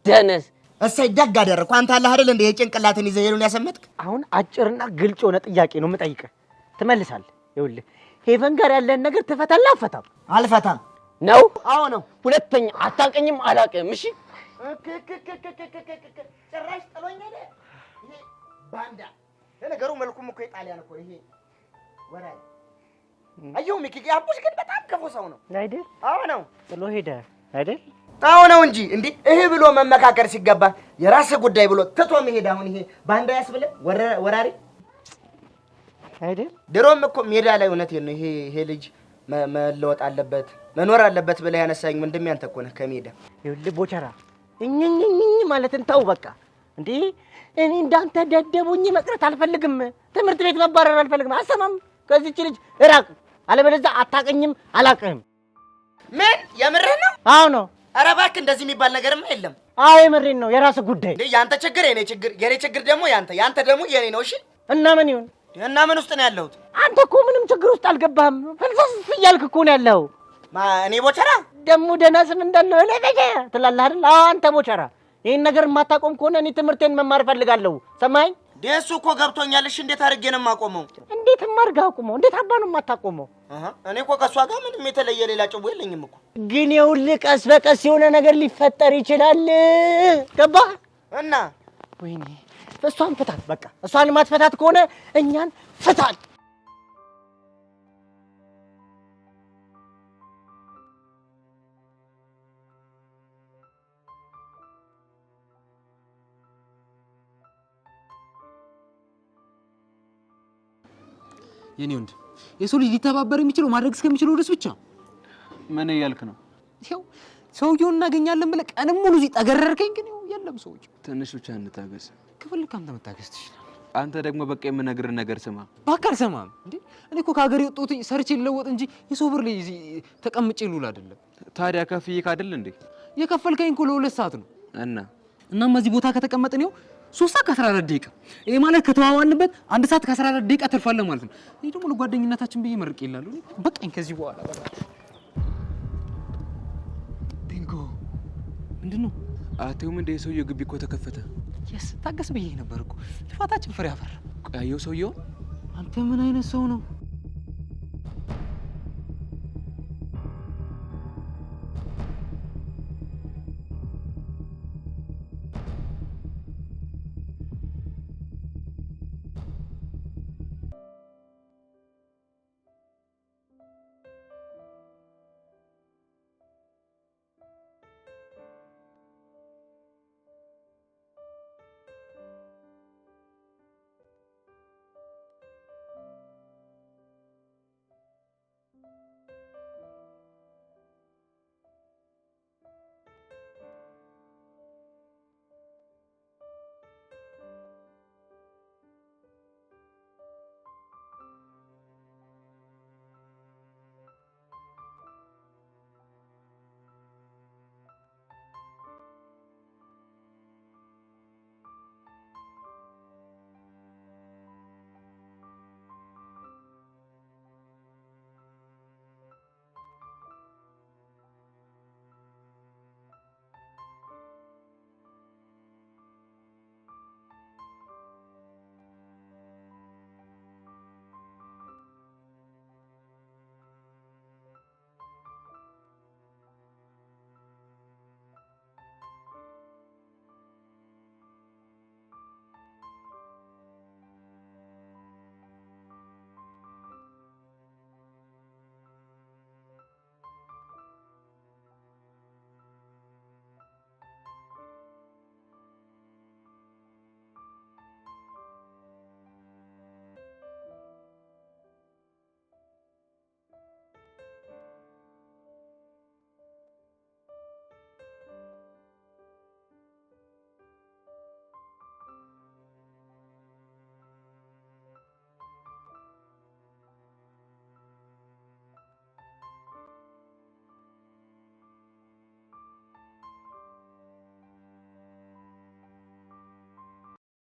ደነስ። እሰይ ደግ አደረኩ። አንተ አለህ አይደል እንደ የጭንቅላትን ይዘህ ሄሉን ያሰመጥክ። አሁን አጭርና ግልጽ የሆነ ጥያቄ ነው የምጠይቅህ፣ ትመልሳለህ። ይኸውልህ ሄቨን ጋር ያለን ነገር ትፈታለህ? አፈታም? አልፈታም ነው። አዎ ነው። ሁለተኛ አታውቅኝም አላውቅም። እሺ ጭራሽ ጥሎኝ ሄደ። ይሄ ባንዳ ለነገሩ መልኩም እኮ የጣሊያን እኮ ይሄ ወራይ። አየሁ ሚኪ አቡሽ ግን በጣም ክፉ ሰው ነው አይደል? አዎ ነው። ጥሎ ሄደ አይደል? አዎ ነው እንጂ እንዴ እህ ብሎ መመካከር ሲገባ የራስህ ጉዳይ ብሎ ትቶ መሄድ አሁን ይሄ ባንዳ ያስብልህ ወራሪ አይደል? ድሮም እኮ ሜዳ ላይ እውነቴን ነው ይሄ ልጅ መለወጥ አለበት መኖር አለበት ብለህ ያነሳኝ ወንድሜ አንተ እኮ ነህ ከሜዳ። ይኸውልህ ቦቸራ እኝኝኝ ማለትን ተው በቃ። እንዴ እኔ እንዳንተ ደደቦኝ መቅረት አልፈልግም። ትምህርት ቤት መባረር አልፈልግም። አሰማም ከዚህች ልጅ እራቅ፣ አለበለዚያ አታውቅኝም አላውቅህም። ምን የምርህ ነው? አዎ ነው። ኧረ እባክህ እንደዚህ የሚባል ነገርማ የለም። አዎ የምሬን ነው። የራስህ ጉዳይ። እንዴ ያንተ ችግር የኔ ችግር፣ የኔ ችግር ደግሞ ያንተ ደግሞ የኔ ነው። እሺ እና ምን ይሁን? እና ምን ውስጥ ነው ያለሁት? አንተ እኮ ምንም ችግር ውስጥ አልገባህም። ፍልስፍ እያልክ እኮ ነው ያለኸው። እኔ ቦቸራ ደግሞ ደህና ስም እንዳለው ለበጀ ትላለህ አይደል? አዎ አንተ ቦቸራ፣ ይሄን ነገር የማታቆም ከሆነ እኔ ትምህርቴን መማር እፈልጋለሁ። ሰማኝ? ደሱ እኮ ገብቶኛል። እሺ እንዴት አድርጌ ነው የማቆመው? እንዴት ማርጋ አቁመው? እንዴት አባ ነው የማታቆመው? እኔ እኮ ከሷ ጋር ምንም የተለየ ሌላ ጭው የለኝም እኮ። ግን ይኸውልህ ቀስ በቀስ የሆነ ነገር ሊፈጠር ይችላል። ገባህ? እና ወይኔ እሷን ፍታት በቃ። እሷን ማትፈታት ከሆነ እኛን ፍታት። የኔ ወንድ የሰው ልጅ ሊተባበር የሚችለው ማድረግ እስከሚችለው ድረስ ብቻ። ምን እያልክ ነው? ይኸው ሰውየውን እናገኛለን ብለህ ቀንም ሙሉ እዚህ ጠገረርከኝ። ግን የለም ሰዎች ትንሽ ብቻ እንታገስ። ከፈለክ አንተ መታገስ ትችላለህ። አንተ ደግሞ በቃ የምነግርህ ነገር ስማ። እባክህ አልሰማህም እንዴ? እኔ እኮ ከሀገር የወጣሁት ሰርቼ ልለወጥ እንጂ የሰው ብር ላይ እዚህ ተቀምጬ ልውል አይደለም። ታዲያ ከፍዬ ካደል እንዴ? የከፈልከኝ እኮ ለ2 ሰዓት ነው። እናም እዚህ ቦታ ከተቀመጥን ይኸው 3 ሰዓት ከ14 ደቂቃ። ይሄ ማለት ከተዋዋልንበት 1 ሰዓት ከ14 ደቂቃ ትርፋለህ ማለት ነው። እኔ ደግሞ ለጓደኝነታችን ብዬ መርቄ ይላሉ። በቃኝ ከዚህ በኋላ ቢንጎ ምንድነው? አቴውም እንደ የሰውየው ግቢ እኮ ተከፈተ። የስ ታገስ ብዬ ነበር እኮ ልፋታችን ፍሬ አፈራ። ቆያየው ሰውየው አንተ ምን አይነት ሰው ነው?